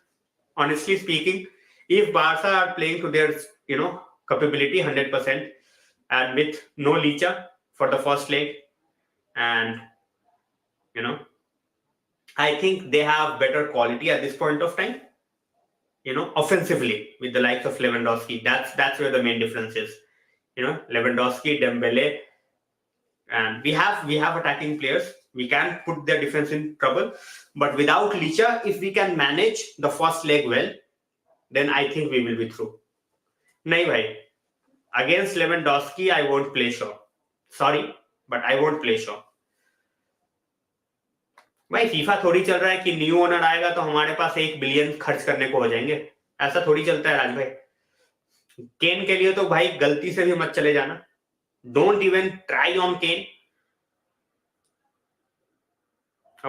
honestly speaking, if Barca are playing to their capability 100% and with no Licha for the first leg, and I think they have better quality at this point of time. Offensively with the likes of Lewandowski, that's where the main difference is. Lewandowski, Dembele, and we have attacking players. We can put their defense in trouble, but without Licha, if we can manage the first leg well, then I think we will be through. Nahi bhai, against Lewandowski, I won't play Shaw. Sorry, but I won't play Shaw. भाई FIFA थोड़ी चल रहा है कि new owner आएगा तो हमारे पास 1 billion खर्च करने को हो जाएंगे. ऐसा थोड़ी चलता है राज भाई. केन के लिए तो भाई गलती से भी मत चले जाना. डोंट इवन ट्राई ऑन केन.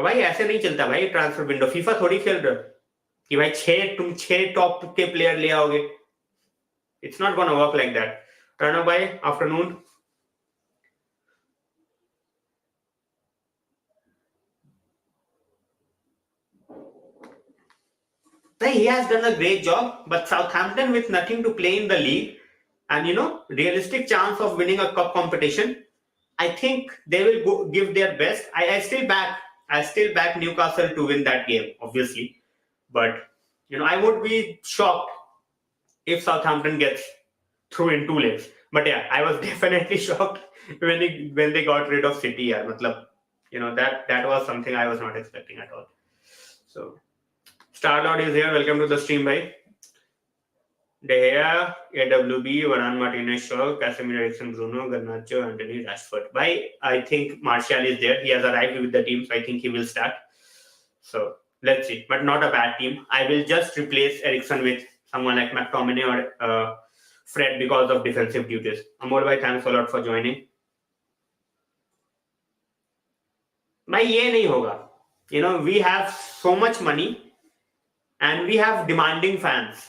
भाई ऐसे नहीं चलता भाई ट्रांसफर विंडो. फीफा थोड़ी खेल रहे हो कि भाई तुम 6 टॉप के प्लेयर ले आओगे. It's not gonna work like that. Pranav भाई afternoon. He has done a great job, but Southampton with nothing to play in the league and realistic chance of winning a cup competition, I think they will give their best. I still back Newcastle to win that game, obviously, but I would be shocked if Southampton gets through in 2 legs. But yeah, I was definitely shocked when they got rid of City. Yeah, matlab, that was something I was not expecting at all. So. Starlord is here. Welcome to the stream, bhai. De Gea, AWB, Varane, Martinez, Shaw, Casemiro, Eriksen, Bruno, Garnacho, Anthony, Rashford. Bhai, I think Martial is there. He has arrived with the team, so I think he will start. So let's see. But not a bad team. I will just replace Eriksen with someone like McTominay or Fred because of defensive duties. Amol bhai, thanks a lot for joining. Bhai, ye nahi hoga. We have so much money. And we have demanding fans.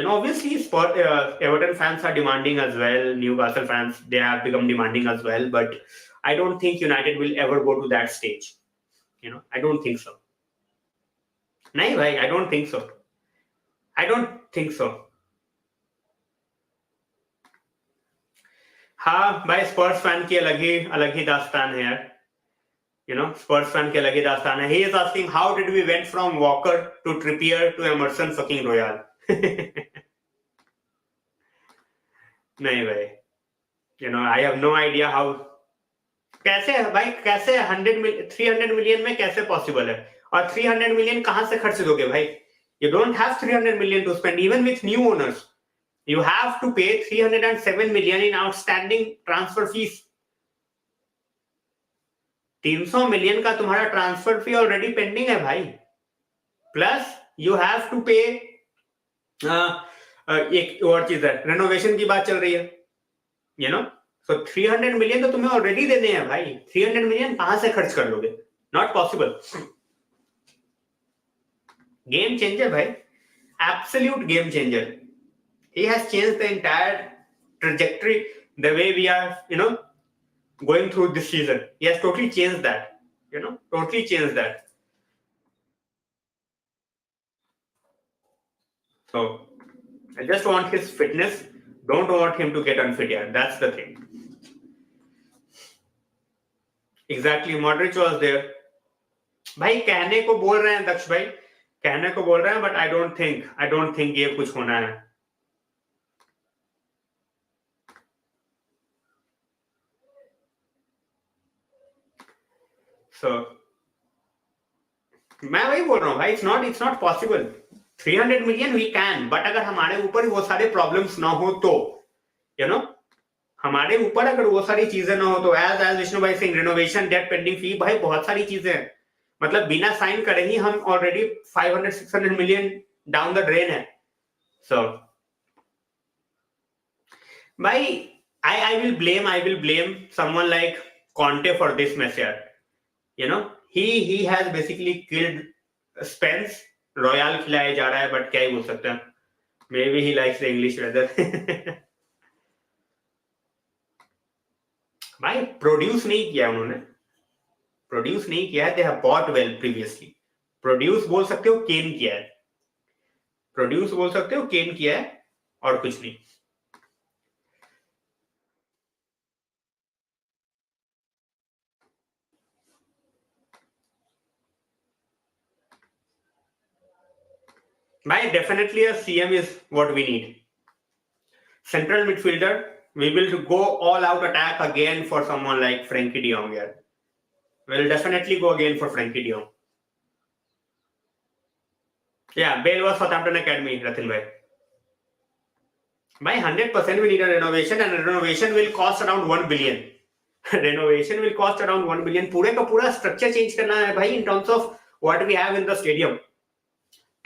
Obviously, Everton fans are demanding as well. Newcastle fans, they have become demanding as well. But I don't think United will ever go to that stage. I don't think so. Nahi bhai, I don't think so. I don't think so. हाँ भाई, स्पर्स fan की अलग ही दास्तान है यार. Spurs fan के अलग ही दास्तान है. He is asking, how did we went from Walker to Trippier to Emerson fucking Royal? नहीं भाई. I have no idea how. कैसे है भाई? कैसे 300 million में कैसे possible है? और 300 million कहाँ से खर्च दोगे भाई? You don't have 300 million to spend even with new owners. You have to pay 307 million in outstanding transfer fees. 300 million का तुम्हारा ट्रांसफर फी ऑलरेडी पेंडिंग है भाई. प्लस यू हैव टू पे एक और चीज है, रेनोवेशन की बात चल रही है. सो 300 मिलियन तो तुम्हें ऑलरेडी देने हैं भाई. 300 मिलियन कहां से खर्च कर लोगे? Not possible. गेम चेंजर भाई, absolute game changer. He has changed the entire trajectory, the way we are going through this season. He has totally changed that. Totally changed that. So I just want his fitness. Don't want him to get unfit here. That's the thing. Exactly. Modric was there. भाई कहने को बोल रहे हैं दक्ष भाई, कहने को बोल रहे हैं, but I don't think ये कुछ होना है. So, मैं वही बोल रहा हूँ भाई, it's not possible. 300 million we can, but अगर हमारे ऊपर वो सारे प्रॉब्लम्स ना हो तो, हमारे ऊपर अगर वो सारी चीजें ना हो तो, एज विष्णु भाई सिंह, रिनोवेशन, डेट पेंडिंग फी, भाई बहुत सारी चीजें हैं. मतलब बिना साइन करे ही हम already 500-600 million down the drain है. So भाई I will blame someone like Conte for this mess here. You know, he has basically killed Spence. Royal खिलाया जा रहा है, but क्या ही बोल सकते हैं. Maybe he likes the English weather. भाई प्रोड्यूस नहीं किया उन्होंने, प्रोड्यूस नहीं किया है. They have bought well previously. Produce बोल सकते हो केन किया है, प्रोड्यूस बोल सकते हो केन किया है, और कुछ नहीं. भाई definitely a CM is what we need. Central midfielder, we will go all out attack again for someone like Frankie de Jong here. We'll definitely go again for Frankie de Jong. Yeah, Bale was Southampton Academy, Ratin bhai. By 100% we need a renovation, and renovation will cost around 1 billion. Renovation will cost around 1 billion. पूरे का पूरा structure change करना है भाई, in terms of what we have in the stadium.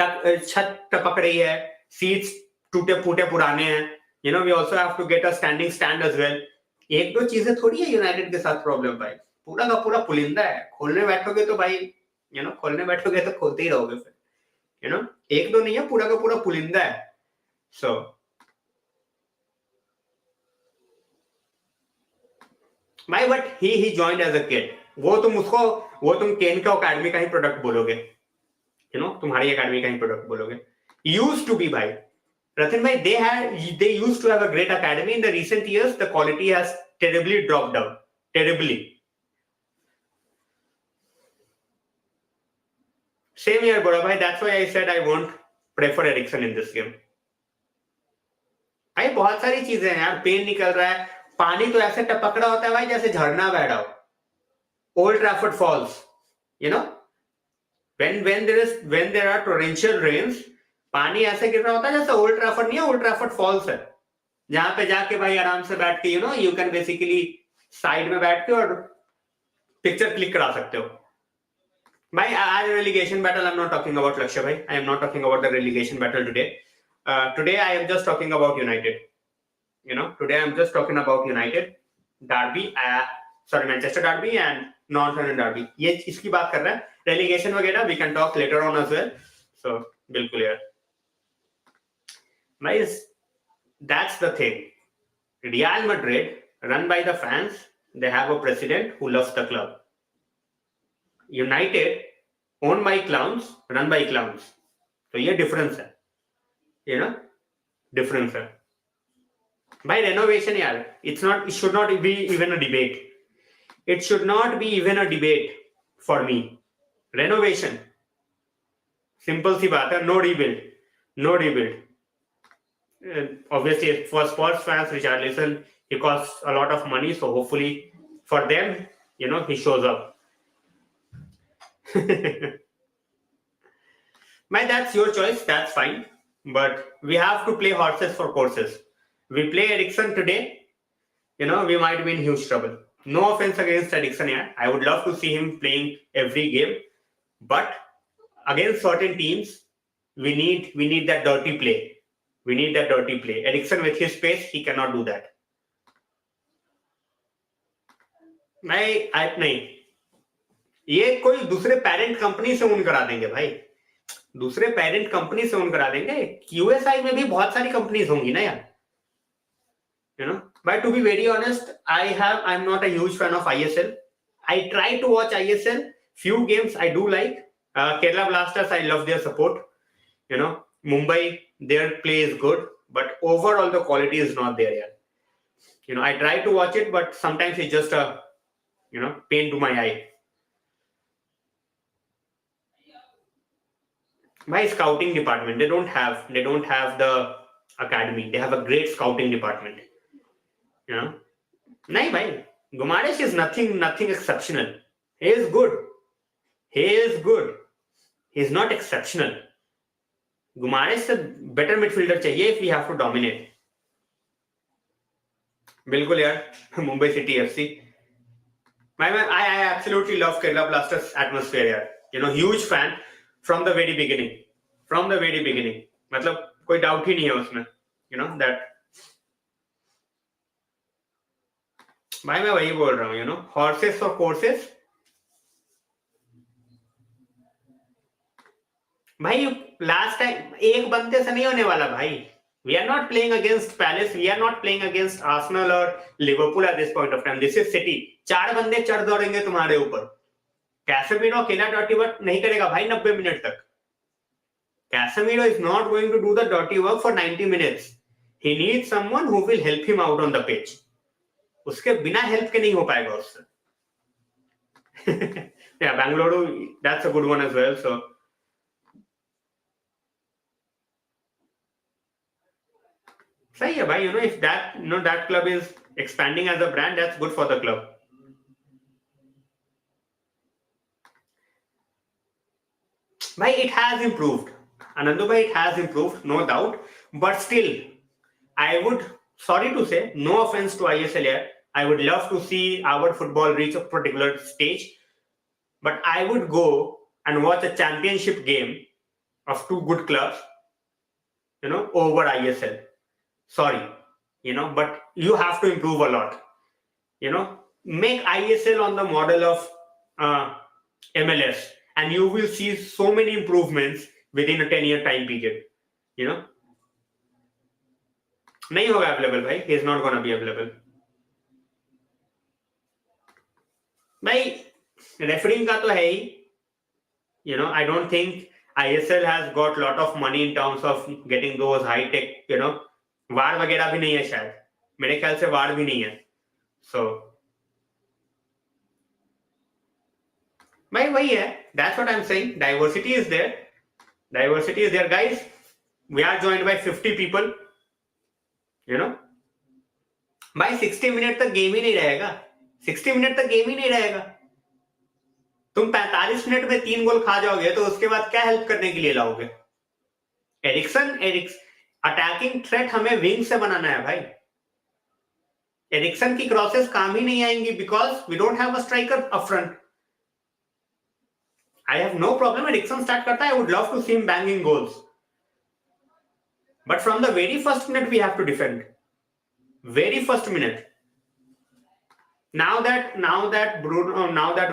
छत टपक रही है, सीट्स टूटे फूटे पुराने हैं. You know, we also have to get a standing stand as well. एक दो चीजें थोड़ी है यूनाइटेड के साथ प्रॉब्लम भाई, पूरा का पूरा पुलिंदा है. खोलने बैठोगे तो भाई, you know, खोलने बैठोगे तो खोलते ही रहोगे फिर. You know, एक दो नहीं है, पूरा का पूरा पुलिंदा है. So my but he joined as a kid. वो तुम केन का अकेडमी का ही प्रोडक्ट बोलोगे. You know, तुम्हारी अकेडमी का ही प्रोडक्ट बोलोगे. Used to be भाई. Ratin bhai, they used to have a great academy. In the recent years, the quality has terribly dropped down. Terribly. Same here, Bora bhai. That's why I said I won't prefer Eriksen in this game. भाई बहुत सारी चीजें हैं यार. Pen निकल रहा है, पानी तो ऐसे टपक रहा होता है भाई जैसे झरना बह रहा हो. Old Trafford falls. You know, when there are torrential rains, पानी ऐसे गिर रहा होता है जैसे ओल्ड ट्रैफर्ड नहीं है, ओल्ड ट्रैफर्ड फॉल्स है, जहां पे जाके भाई आराम से बैठ के यू कैन बेसिकली साइड में बैठ के और पिक्चर क्लिक करा सकते हो. भाई आज relegation battle, I'm not talking about Lakshya bhai. I am not talking about the relegation battle today. Today I am just talking about United. You know, today I am just talking about United Derby, Manchester Derby and North London Derby. ये इसकी बात कर रहे हैं. Relegation वगैरह we can talk later on as well. So बिल्कुल यार. That's the thing. Real Madrid, run by the fans, they have a president who loves the club. United, owned by clowns, run by clowns. So ये difference है, you know, difference है. By renovation यार, it should not be even a debate. It should not be even a debate for me. Renovation, simple सी बात है. No rebuild, no rebuild. Obviously for Spurs fans, Richarlison, he costs a lot of money, so hopefully for them, you know, he shows up. Man, that's your choice, that's fine, but we have to play horses for courses. We play Eriksen today, you know, we might be in huge trouble. No offense against Eriksen here, I would love to see him playing every game, but against certain teams we need that dirty play. We need that dirty play. Eriksen with his pace, he cannot do that. नहीं, ये कोई दूसरे parent company से own करा देंगे भाई. दूसरे parent company से ओन करा देंगे. QSI में भी बहुत सारी कंपनीज होंगी ना यार. You know, but to be very honest, I'm not a huge fan of ISL. I try to watch ISL. Few games I do like. Kerala Blasters, I love their support. You know, Mumbai, their play is good, but overall the quality is not there yet. You know, I try to watch it, but sometimes it's just a, you know, pain to my eye. My scouting department, they don't have the academy. They have a great scouting department. You know, nahi bhai, Gumaresh is nothing exceptional. He is good. He's not exceptional. Gumaresh से better midfielder चाहिए if we have to dominate. बिल्कुल यार, Mumbai City FC. I absolutely love Kerala Blasters atmosphere यार. You know, huge fan from the very beginning. मतलब कोई doubt ही नहीं है उसमें. You know that. भाई मैं वही बोल रहा हूँ, हॉर्सेस और कोर्सेस. भाई लास्ट टाइम एक बंदे से नहीं होने वाला भाई. We are not playing against Palace, we are not playing against Arsenal और Liverpool at this point of time. This is City. 4 बंदे चढ़ दौड़ेंगे तुम्हारे ऊपर. कैसेमीरो अकेला डर्टी वर्क नहीं करेगा भाई 90 मिनट तक. Casemiro is not going to do the dirty work for 90 minutes. He needs someone who will help him out on the pitch. उसके बिना हेल्प के नहीं हो पाएगा उससे. Yeah, Bangalore, that's a good one as well. So सही है भाई. If that club is expanding as a brand, that's good for the club. भाई it has improved. Anandu bhai, it has improved, no doubt. But still, I would, sorry to say, no offense to ISL here, I would love to see our football reach a particular stage. But I would go and watch a championship game of 2 good clubs, over ISL. Sorry, but you have to improve a lot. Make ISL on the model of MLS, and you will see so many improvements within a 10-year time period. नहीं होगा available भाई. He is not gonna be available. भाई referring का तो है ही. I don't think ISL has got lot of money in terms of getting those high tech, वार वगैरह भी नहीं है शायद. मेरे ख्याल से वार भी नहीं है. So भाई वही है. That's what I'm saying. Diversity is there. Diversity is there, guys. We are joined by 50 people. भाई 60 मिनट तक गेम ही नहीं रहेगा. 60 मिनट तक गेम ही नहीं रहेगा. तुम 45 मिनट में 3 गोल खा जाओगे तो उसके बाद क्या हेल्प करने के लिए लाओगे? एरिक्सन अटैकिंग थ्रेट हमें विंग से बनाना है भाई. एरिक्सन की क्रॉसेस काम ही नहीं आएंगी because we don't have a striker up front. I have no problem Eriksen start करता है. I would love to see him banging goals. But from the very first minute we have to defend. Very first minute. Now that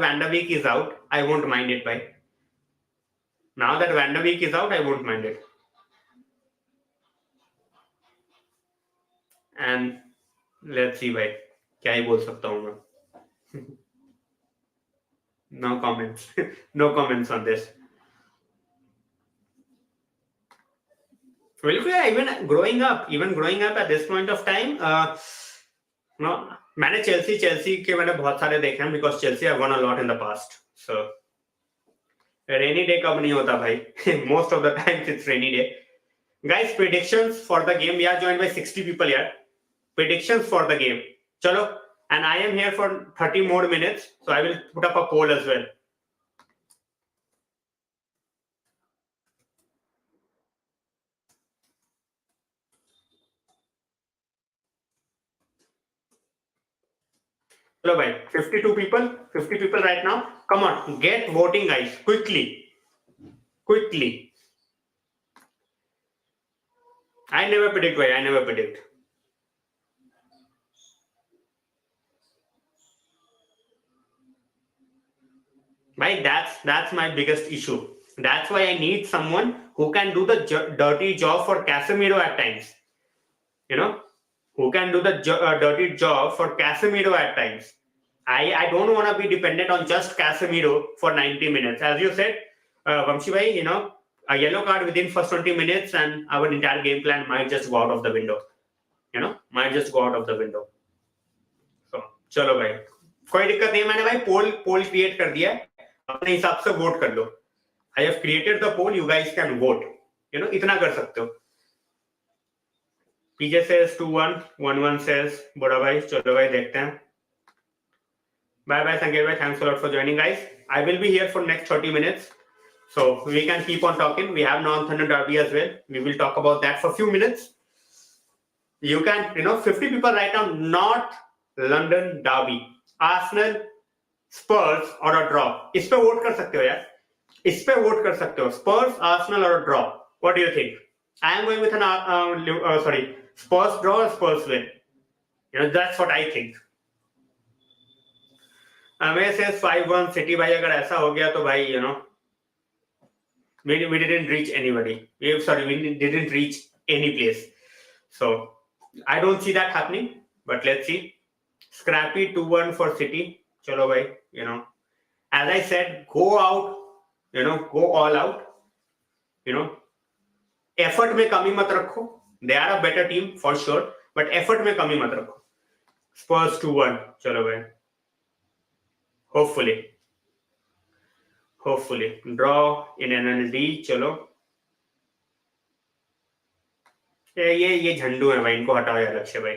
Van der Beek is out, I won't mind it, bhai. Now that Van der Beek is out, I won't mind it. And let's see, bhai. क्या ही बोल सकता हूँ मैं. No comments. No comments on this. Well, yeah, even growing up at this point of time, मैंने Chelsea के मैंने बहुत सारे देखे हैं because Chelsea have won a lot in the past. So rainy day कब नहीं होता भाई. Most of the times it's rainy day. Guys, predictions for the game. We are joined by 60 people here. Predictions for the game. चलो, and I am here for 30 more minutes, so I will put up a poll as well. Hello, bhai. 52 people right now. Come on, get voting, guys. Quickly. I never predict, bhai. I never predict. Bhai, that's my biggest issue. That's why I need someone who can do the dirty job for Casemiro at times. Who can do the dirty job for Casemiro at times. I don't want to be dependent on just Casemiro for 90 minutes. As you said, Vamshi bhai, a yellow card within first 20 minutes and our entire game plan might just go out of the window. So, चलो भाई, कोई दिक्कत नहीं. मैंने भाई पोल create कर दिया है. अपने हिसाब से वोट कर लो. I have created the poll. You guys can vote. इतना कर सकते हो. PJ says 2-1, 1-1 says बड़ा भाई. चलो भाई देखते हैं. Bye Sanjay bhai. Thanks a lot for joining, guys. I will be here for next 30 minutes, so we can keep on talking. We have North London Derby as well. We will talk about that for a few minutes. You can, 50 people right now. North London Derby, Arsenal, Spurs or a draw. इस पे vote कर सकते हो यार. इस पे vote कर सकते हो. Spurs, Arsenal or a draw. What do you think? I am going with an Spurs draw or Spurs win. That's what I think. हमें से 5-1 सिटी भाई अगर ऐसा हो गया तो भाई we didn't reach anybody. We didn't reach any place. So I don't see that happening, but let's see. Scrappy 2-1 for City. Chalo bhai, as I said, go out, go all out. Effort में कमी मत रखो. They are a better team for sure, but effort में कमी मत रखो. Spurs 2-1. चलो भाई. Hopefully. Draw in NLD. चलो. ये झंडू है भाई, इनको हटाओ यार लक्ष्य भाई.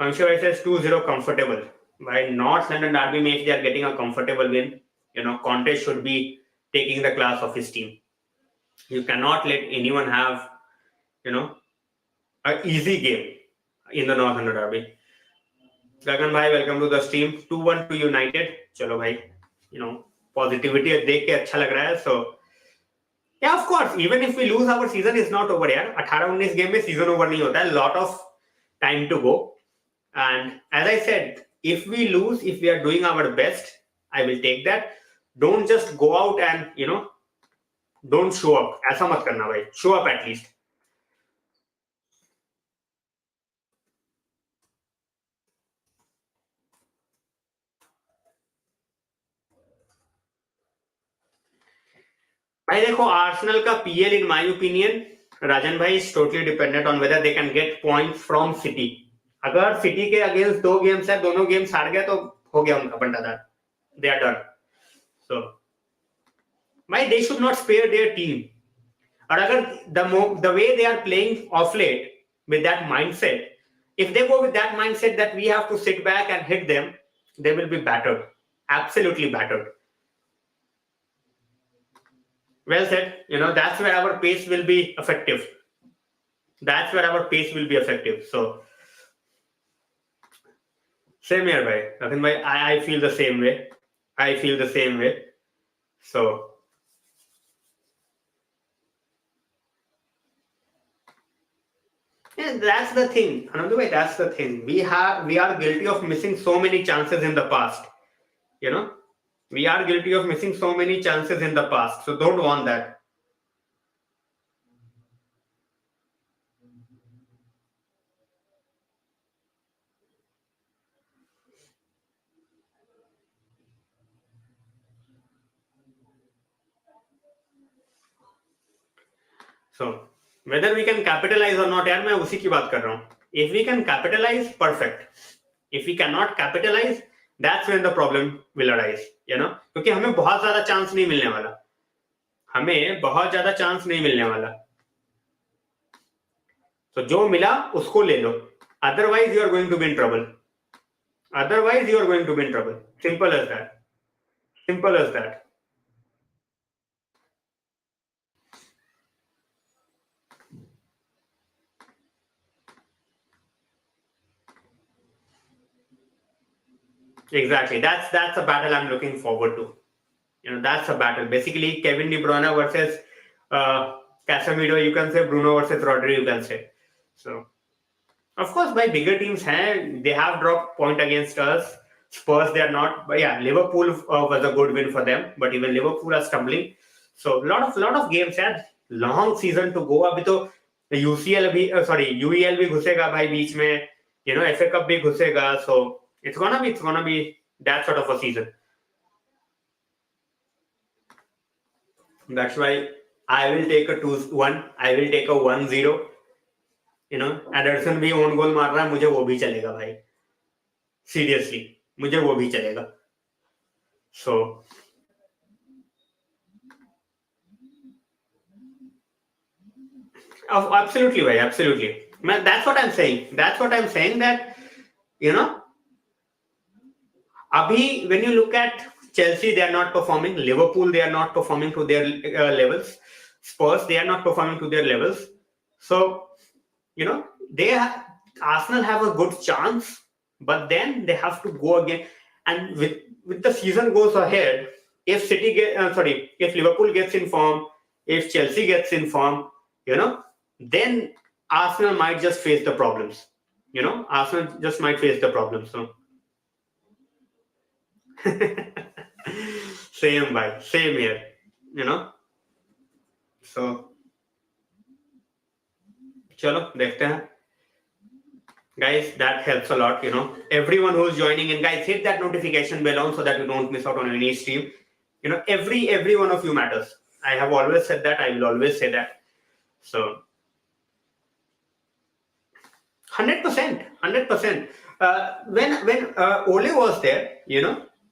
Angshu भाई says 2-0 comfortable. By North London Derby, if they are getting a comfortable win, Conte should be taking the class of his team. You cannot let anyone have, an easy game in the North London Derby. Gagan bhai, welcome to the stream. 2-1 to United. Chalo bhai, positivity देख के अच्छा लग रहा है. So yeah, of course, even if we lose, our season is not over यार. 18-19 game में season over नहीं होता है. Lot of time to go. And as I said, if we lose, if we are doing our best, I will take that. Don't just go out and don't show up. ऐसा मत करना भाई. Show up at least. भाई देखो, Arsenal का PL in my opinion, राजन भाई, is totally dependent on whether they can get points from city. अगर city के अगेंस्ट 2 गेम्स है, दोनों गेम्स हार गए तो हो गया उनका बंटाधार. They are done. सो भाई they should not spare their team. और अगर the way they are playing off late with that mindset, if they go with that mindset that we have to sit back and hit them, they will be battered. Absolutely battered. Well said. That's where our pace will be effective. So same here, bhai. Nothing, bhai. I feel the same way. So yeah, that's the thing. Another way, that's the thing. We are guilty of missing so many chances in the past. We are guilty of missing so many chances in the past. So don't want that. So whether we can capitalize or not, यार मैं उसी की बात कर रहा हूँ. If we can capitalize, perfect. If we cannot capitalize, that's when the problem will arise. क्योंकि हमें बहुत ज्यादा चांस नहीं मिलने वाला. तो जो मिला उसको ले लो. Otherwise you are going to be in trouble. Simple as that. Exactly. That's a battle I'm looking forward to. That's a battle. Basically, Kevin De Bruyne versus Casemiro, you can say. Bruno versus Rodri, you can say. So, of course, by bigger teams, they have dropped point against us. Spurs, they are not. But yeah, Liverpool was a good win for them. But even Liverpool are stumbling. So, lot of games. Long season to go. अभी तो UCL भी, UEL भी घुसेगा भाई बीच में. FA Cup भी घुसेगा. So it's gonna be that sort of a season. That's why I will take a 2-1. I will take a 1-0. Anderson भी own goal मार रहा है, मुझे वो भी चलेगा भाई. सीरियसली मुझे वो भी चलेगा. So absolutely भाई, absolutely. That's what I'm saying. That abhi when you look at Chelsea, they are not performing. Liverpool, they are not performing to their levels. Spurs, they are not performing to their levels. So Arsenal have a good chance, but then they have to go again. And with the season goes ahead, if Liverpool gets in form, if Chelsea gets in form, then Arsenal might just face the problems. So Same bhai, same here, so chalo dekhte hain. Guys, that helps a lot, everyone who's joining in, guys, hit that notification bell on so that you don't miss out on any stream. Every one of you matters. I have always said that, I will always say that. So 100%, 100%. When Ole was there,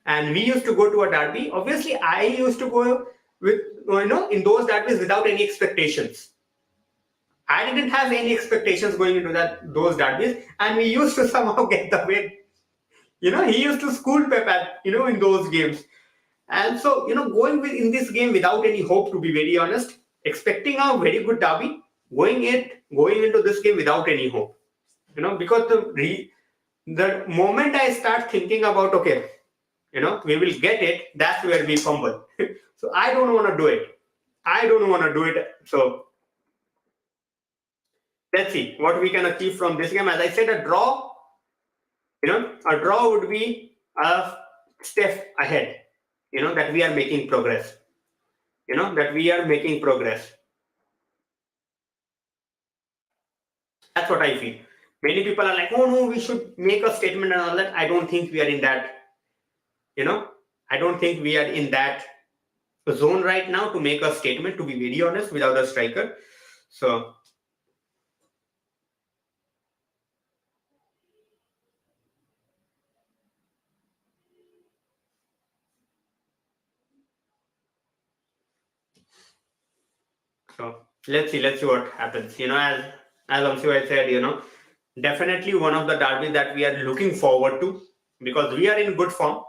and we used to go to a derby, obviously I used to go with, in those derbies without any expectations. I didn't have any expectations going into those derbies, and we used to somehow get the win. He used to school Pep at, in those games. And so, going in this game without any hope, to be very honest, expecting a very good derby, going into this game without any hope. Because the moment I start thinking about, okay, we will get it, that's where we fumble. So I don't want to do it. So let's see what we can achieve from this game. As I said, a draw would be a step ahead, that we are making progress. That's what I feel. Many people are like, oh no, we should make a statement and all that. I don't think we are in that, I don't think we are in that zone right now to make a statement, to be very honest, without a striker. So let's see what happens. As Amshu said, definitely one of the derbies that we are looking forward to, because we are in good form.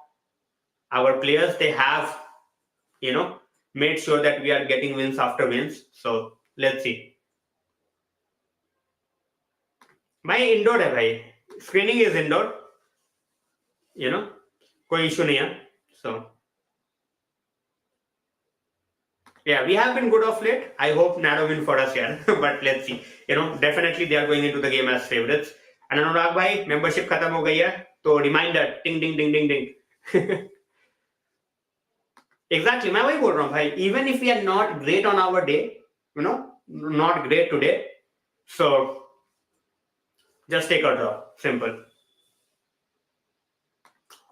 Our players, they have, made sure that we are getting wins after wins. So let's see. My indoor hai bhai. Screening is indoor. कोई issue नहीं है. So yeah, we have been good of late. I hope narrow win for us here. But let's see. Definitely they are going into the game as favorites. And Anurag bhai, membership khatam ho gayi hai. So reminder, ding ding ding ding ding. Exactly. मैं वही बोल रहा हूँ भाई. Even if we are not great on our day, not great today, so just take a draw. Simple.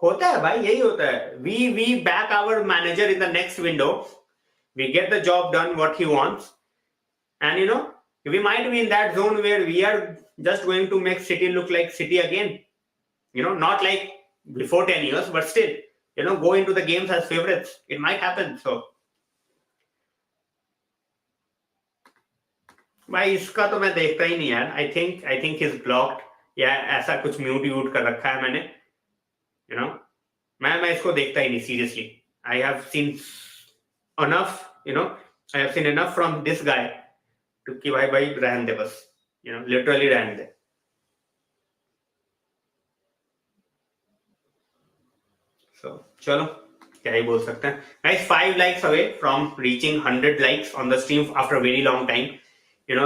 होता है भाई, यही होता है. We back our manager in the next window. We get the job done what he wants, and we might be in that zone where we are just going to make City look like City again. Not like before 10 years, but still, go into the games as favorites. It might happen. So भाई इसका तो मैं देखता ही नहीं यार. I think he's blocked या ऐसा कुछ म्यूट कर रखा है मैंने. मैं इसको देखता ही नहीं seriously. I have seen enough, I have seen enough from this guy to कि भाई रहने दे बस, literally रहने दे. So चलो क्या ही बोल सकते हैं. Guys, 5 likes away from reaching 100 likes on the stream after a very long time.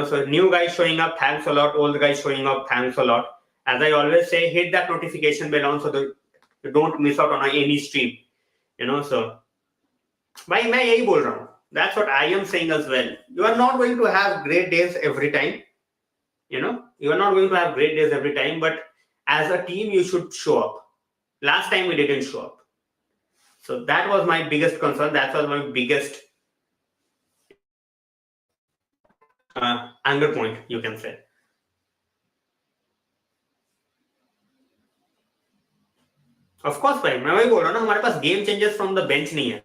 So new guys showing up, thanks a lot. Old guys showing up, thanks a lot. As I always say, hit that notification bell on so that you don't miss out on any stream. So भाई मैं यही बोल रहा हूँ. That's what I am saying as well. You are not going to have great days every time. You are not going to have great days every time, but as a team, you should show up. Last time we didn't show up. So that was my biggest concern. That was my biggest anger point, you can say. Of course, भाई मैं वही बोल रहा हूँ ना, हमारे पास game changers from the bench नहीं है.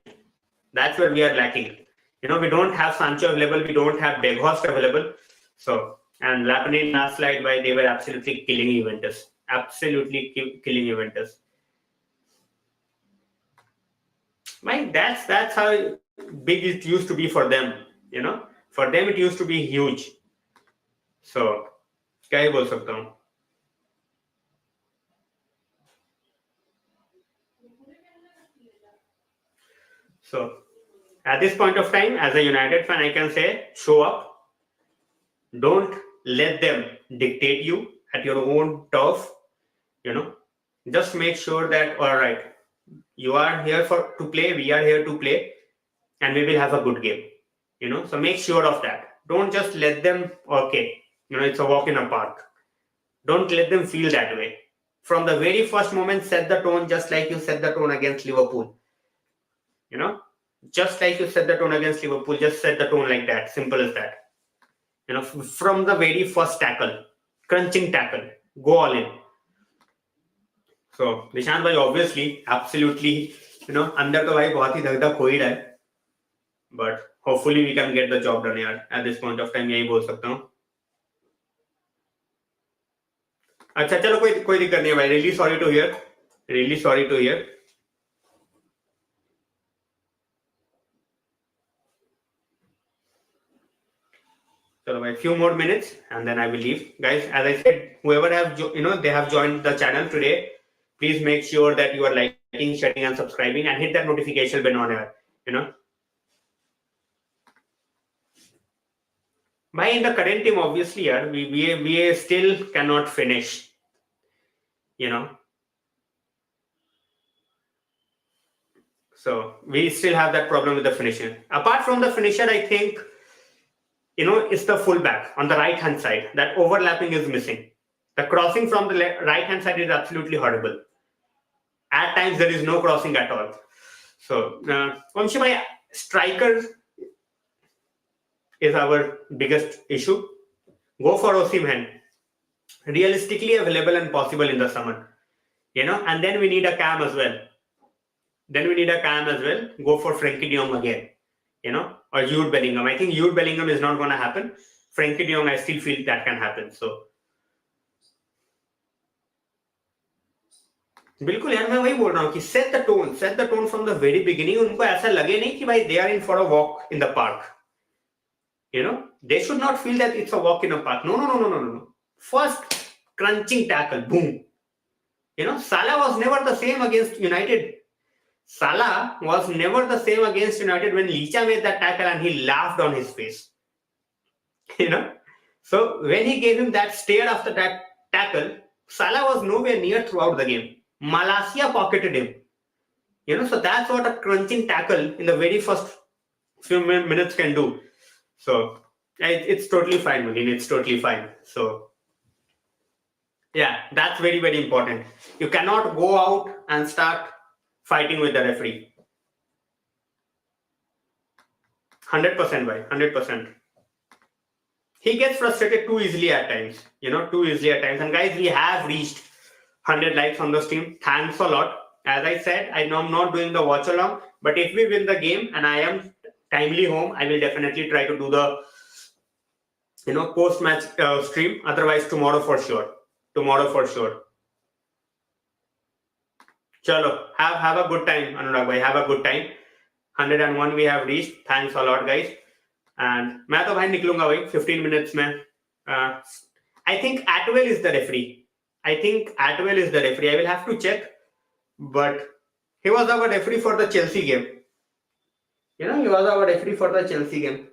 That's where we are lacking. We don't have Sancho available. We don't have Weghorst available. So, and Lapanin last slide by they were absolutely killing Juventus. Absolutely killing Juventus. Mike, that's how big it used to be for them. For them it used to be huge. So, क्या ही बोल सकता हूँ. So, at this point of time, as a United fan, I can say, show up. Don't let them dictate you at your own turf. Just make sure that, all right, You are here to play, we are here to play, and we will have a good game. So make sure of that. Don't just let them, okay, it's a walk in a park. Don't let them feel that way. From the very first moment, set the tone just like you set the tone against Liverpool. Just like you set the tone against Liverpool, just set the tone like that. Simple as that. From the very first tackle, crunching tackle, go all in. So Nishant bhai, obviously, absolutely, अंदर तो भाई बहुत ही धक धक हो ही रहा है, but hopefully we can get the job done यार. At this point of time यही बोल सकता हूँ. अच्छा चलो, कोई दिक्कत नहीं है भाई. Really sorry to hear. Really sorry to hear. So a few more minutes and then I will leave, guys. As I said, whoever they have joined the channel today, please make sure that you are liking, sharing, and subscribing, and hit that notification bell on here. By in the current team, obviously, we still cannot finish. So we still have that problem with the finisher. Apart from the finisher, I think it's the fullback on the right hand side. That overlapping is missing. The crossing from the right hand side is absolutely horrible. At times there is no crossing at all. So Vamshi, striker is our biggest issue. Go for Osimhen. Realistically available and possible in the summer. And then we need a cam as well. Go for Frankie de Jong again. Or Jude Bellingham. I think Jude Bellingham is not going to happen. Frankie de Jong, I still feel that can happen. So बिल्कुल यार, मैं वही बोल रहा हूँ कि set the tone from the very beginning. उनको ऐसा लगे नहीं कि भाई they are in for a walk in the park. They should not feel that it's a walk in a park. No. First crunching tackle, boom. Salah was never the same against United. When Licha made that tackle and he laughed on his face. So when he gave him that stare after that tackle, Salah was nowhere near throughout the game. Malacia pocketed him. So that's what a crunching tackle in the very first few minutes can do. So it's totally fine, Mulin. It's totally fine. So yeah, that's very, very important. You cannot go out and start fighting with the referee. 100%, bhai. 100%. He gets frustrated too easily at times. And guys, we have reached 100 likes on the stream. Thanks a lot. As I said, I know I'm not doing the watch along, but if we win the game and I am timely home, I will definitely try to do the post match stream. Otherwise, tomorrow for sure. Chalo, have a good time, Anurag bhai. Have a good time. 101 we have reached. Thanks a lot, guys. And मैं तो भाई निकलूंगा भाई 15 minutes में. I think Atwell is the referee. I will have to check, but he was our referee for the Chelsea game.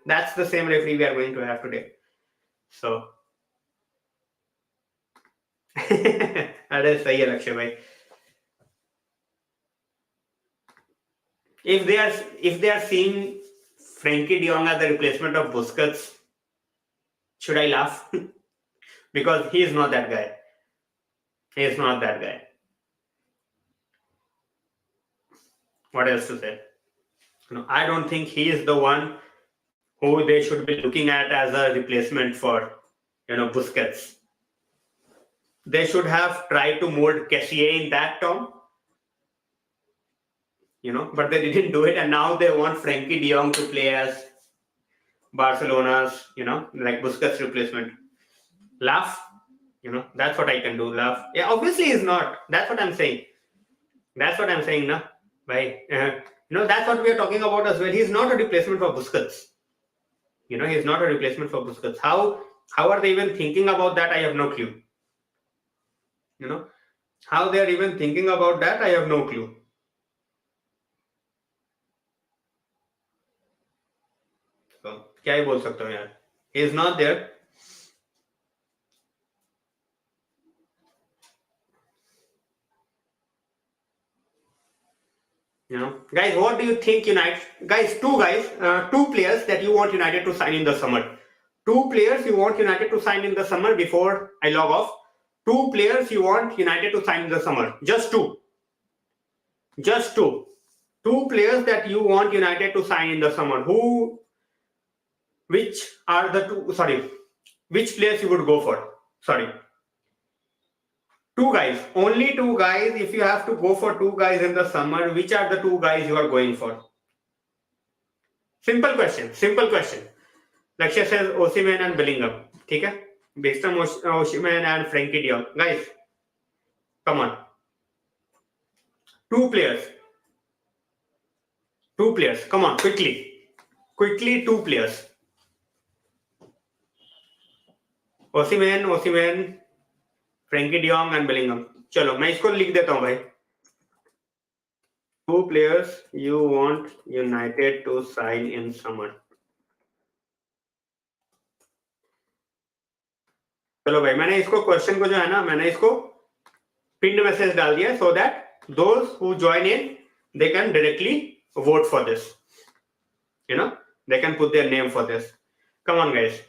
That's the same referee we are going to have today. So अरे सही है लक्ष्य भाई. If they are seeing Frankie de Jong as the replacement of Busquets, should I laugh? Because he is not that guy. What else to say? I don't think he is the one who they should be looking at as a replacement for, Busquets. They should have tried to mold Kessié in that term, but they didn't do it, and now they want Frankie de Jong to play as Barcelona's, like Busquets replacement. Laugh, that's what I can do. Laugh. Yeah, obviously he's not. That's what I'm saying. No? Bhai, that's what we are talking about as well. He's not a replacement for Busquets. He's not a replacement for Busquets. How are they even thinking about that? I have no clue. How they are even thinking about that? I have no clue. So, क्या ही बोल सकता हूँ यार? He is not there. Guys, what do you think United? Guys, two players that you want United to sign in the summer. Two players you want United to sign in the summer before I log off. Two players you want United to sign in the summer. Just two. Just two. Two players that you want United to sign in the summer. Which are the two? Sorry. Which players you would go for? Sorry. Two guys. Only two guys. If you have to go for two guys in the summer, which are the two guys you are going for? Simple question. Simple question. Lakshya says Osimhen and Bellingham. Okay? Based on Osimhen and Frankie de Jong. Guys, come on. Two players. Two players. Come on, quickly. Quickly, two players. Osimhen, Frankie de Jong and Bellingham. चलो मैं इसको लिख देता हूँ भाई. Two players you want United to sign in summer. चलो भाई, मैंने इसको क्वेश्चन को जो है ना, मैंने इसको पिन मैसेज डाल दिया so that those who join in, they can directly vote for this. They can put their name for this. Come on guys.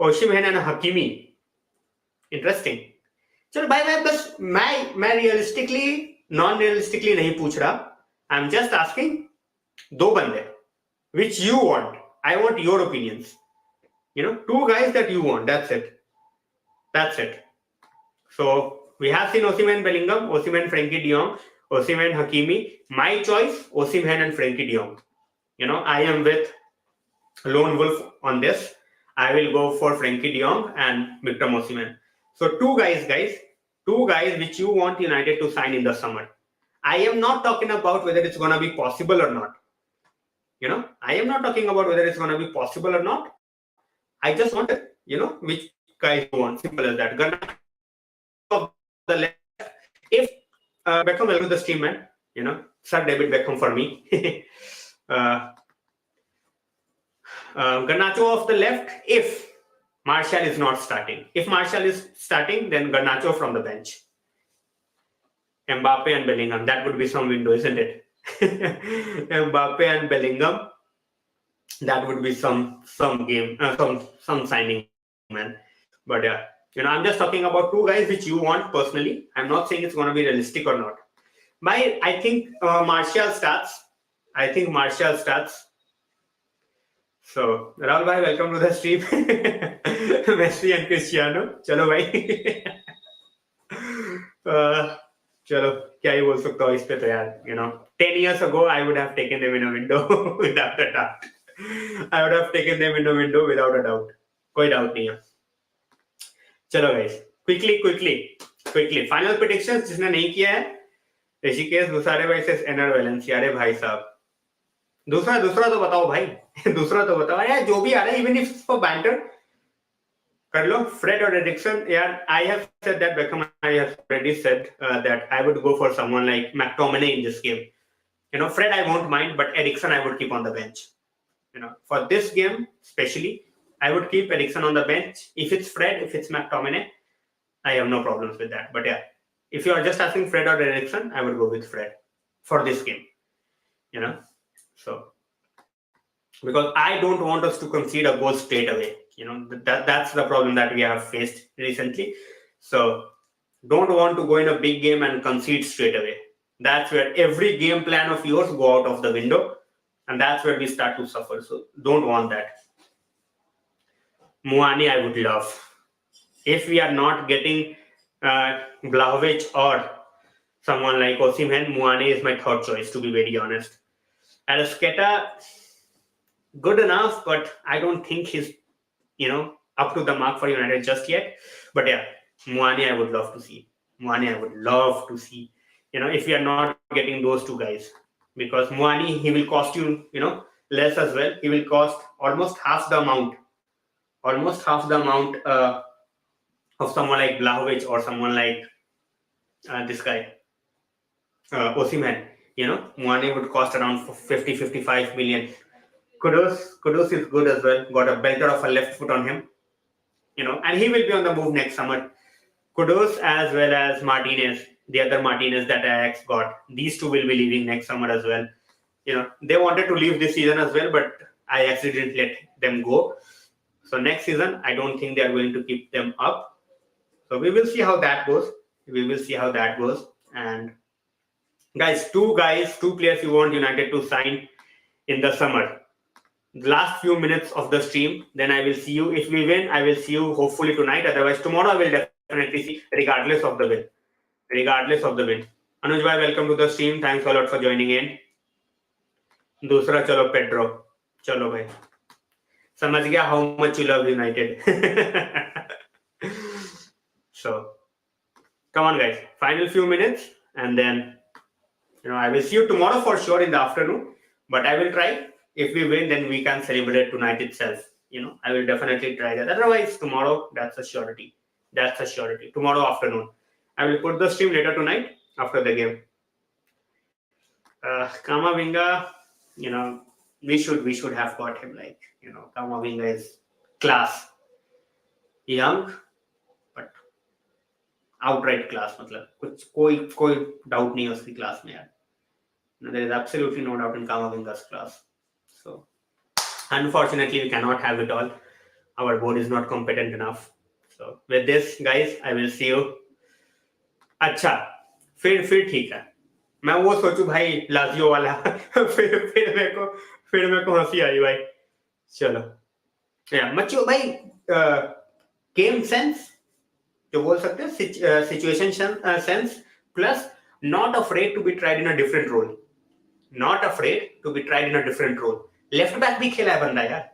Osimhen and Hakimi. Interesting. चलो भाई बस मैं रियलिस्टिकली नॉन रियलिस्टिकली नहीं पूछ रहा. I am just asking दो बंदे which you want. I want your opinions. Two guys that you want. That's it. So we have seen Osimhen, Bellingham, Osimhen, Frankie de Jong, Osimhen, Hakimi. My choice, Osimhen and Frankie de Jong. I am with Lone Wolf on this. I will go for Frankie de Jong and Victor Osimhen. So two guys which you want United to sign in the summer. I am not talking about whether it's going to be possible or not. I am not talking about whether it's going to be possible or not. I just want, which guys you want. Simple as that. Garnacho of the left. If Beckham will do the stream, man. Sir David Beckham for me. Garnacho of the left if Martial is not starting. If Martial is starting, then Garnacho from the bench. Mbappe and Bellingham. That would be some window, isn't it? Mbappe and Bellingham. That would be some game, some signing, man. But yeah, I'm just talking about two guys which you want personally. I'm not saying it's going to be realistic or not. I think Martial starts. So, Rahul bhai, welcome to the stream. Messi and Cristiano. Chalo bhai. चलो क्या ही बोल सकता हूँ इस पे तो यार. 10 years ago I would have taken them in a window without a doubt. I would have taken them in a window without a doubt. कोई डाउट नहीं है. चलो guys, quickly final predictions जिसने नहीं किया है. Rishikesh Dusare versus Enner Valencia. अरे भाई साहब, दूसरा तो बताओ भाई. दूसरा तो बताओ यार, जो भी आ रहा है, even if for banter कर लो. Fred or Eriksen, यार, I have said that Beckham, I have already said that I would go for someone like McTominay in this game. Fred I won't mind, but Eriksen I would keep on the bench. For this game especially, I would keep Eriksen on the bench. If it's Fred, if it's McTominay, I have no problems with that. But yeah, if you are just asking Fred or Eriksen, I would go with Fred for this game. So because I don't want us to concede a goal straight away. That's the problem that we have faced recently. So don't want to go in a big game and concede straight away. That's where every game plan of yours go out of the window, and that's where we start to suffer. So don't want that. Muani I would love. If we are not getting Vlahovic or someone like Osimhen, Muani is my third choice, to be very honest. Arrascaeta, good enough, but I don't think he's up to the mark for United just yet. But yeah, Muani I would love to see. If we are not getting those two guys, because Muani, he will cost you, less as well. He will cost almost half the amount of someone like Vlahovic or someone like this guy, Osimhen. Muani would cost around 50-55 million. Kudus is good as well. Got a belter of a left foot on him. And he will be on the move next summer. Kudus as well as Martinez. the other Martinez that Ajax got. These two will be leaving next summer as well. They wanted to leave this season as well, but Ajax didn't let them go. So next season, I don't think they are going to keep them up. So we will see how that goes. And guys, two players you want United to sign in the summer. The last few minutes of the stream, then I will see you. If we win, I will see you hopefully tonight. Otherwise, tomorrow I will definitely see, regardless of the win. Anuj bhai, welcome to the stream. Thanks a lot for joining in. दूसरा चलो Pedro, चलो भाई, समझ गया how much you love United. So come on guys, final few minutes, and then I will see you tomorrow for sure in the afternoon, but I will try. If we win, then we can celebrate tonight itself. I will definitely try that. Otherwise, tomorrow, that's a surety. Tomorrow afternoon, I will put the stream later tonight after the game. Kamavinga, we should have got him. Like, Kamavinga is class, young, but outright class. मतलब कोई doubt नहीं है उसकी class में यार. There is absolutely no doubt in Kamavinga's class. So unfortunately, we cannot have it all. Our board is not competent enough. So with this, guys, I will see you. अच्छा, फिर ठीक है. मैं वो सोचूं भाई लाजियो वाला. फिर मेरे को हंसी आई भाई. चलो. मचो भाई गेम सेंस जो बोल सकते हैं, situation sense plus not afraid to be tried in a different role. Left back भी खेला है बंदा यार.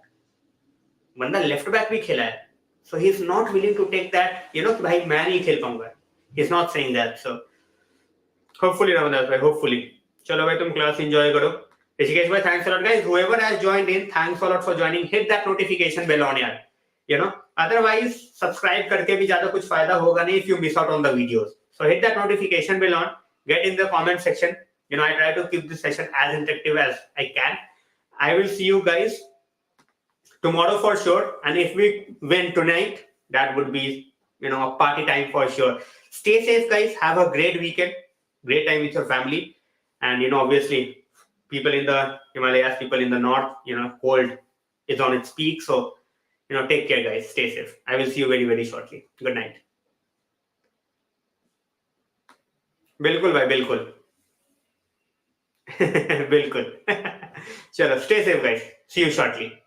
लेफ्ट बैक भी खेला है. So he's not willing to take that, कि भाई मैं नहीं खेल पाऊंगा. He's not saying that. So hopefully Ramadas bhai, hopefully. चलो भाई तुम क्लास enjoy करो. Rishikesh bhai, thanks a lot guys. Whoever has joined in, thanks a lot for joining. Hit that notification bell on यार. Otherwise subscribe करके भी ज्यादा कुछ फायदा होगा नहीं if you miss out on the videos. So hit that notification bell on. Get in the comment section. I try to keep this session as interactive as I can. I will see you guys tomorrow for sure. And if we win tonight, that would be, a party time for sure. Stay safe, guys. Have a great weekend. Great time with your family. And, obviously, people in the Himalayas, people in the north, cold is on its peak. So, take care, guys. Stay safe. I will see you very, very shortly. Good night. बिल्कुल भाई, बिल्कुल. बिल्कुल. चलो, stay safe, guys. See you shortly.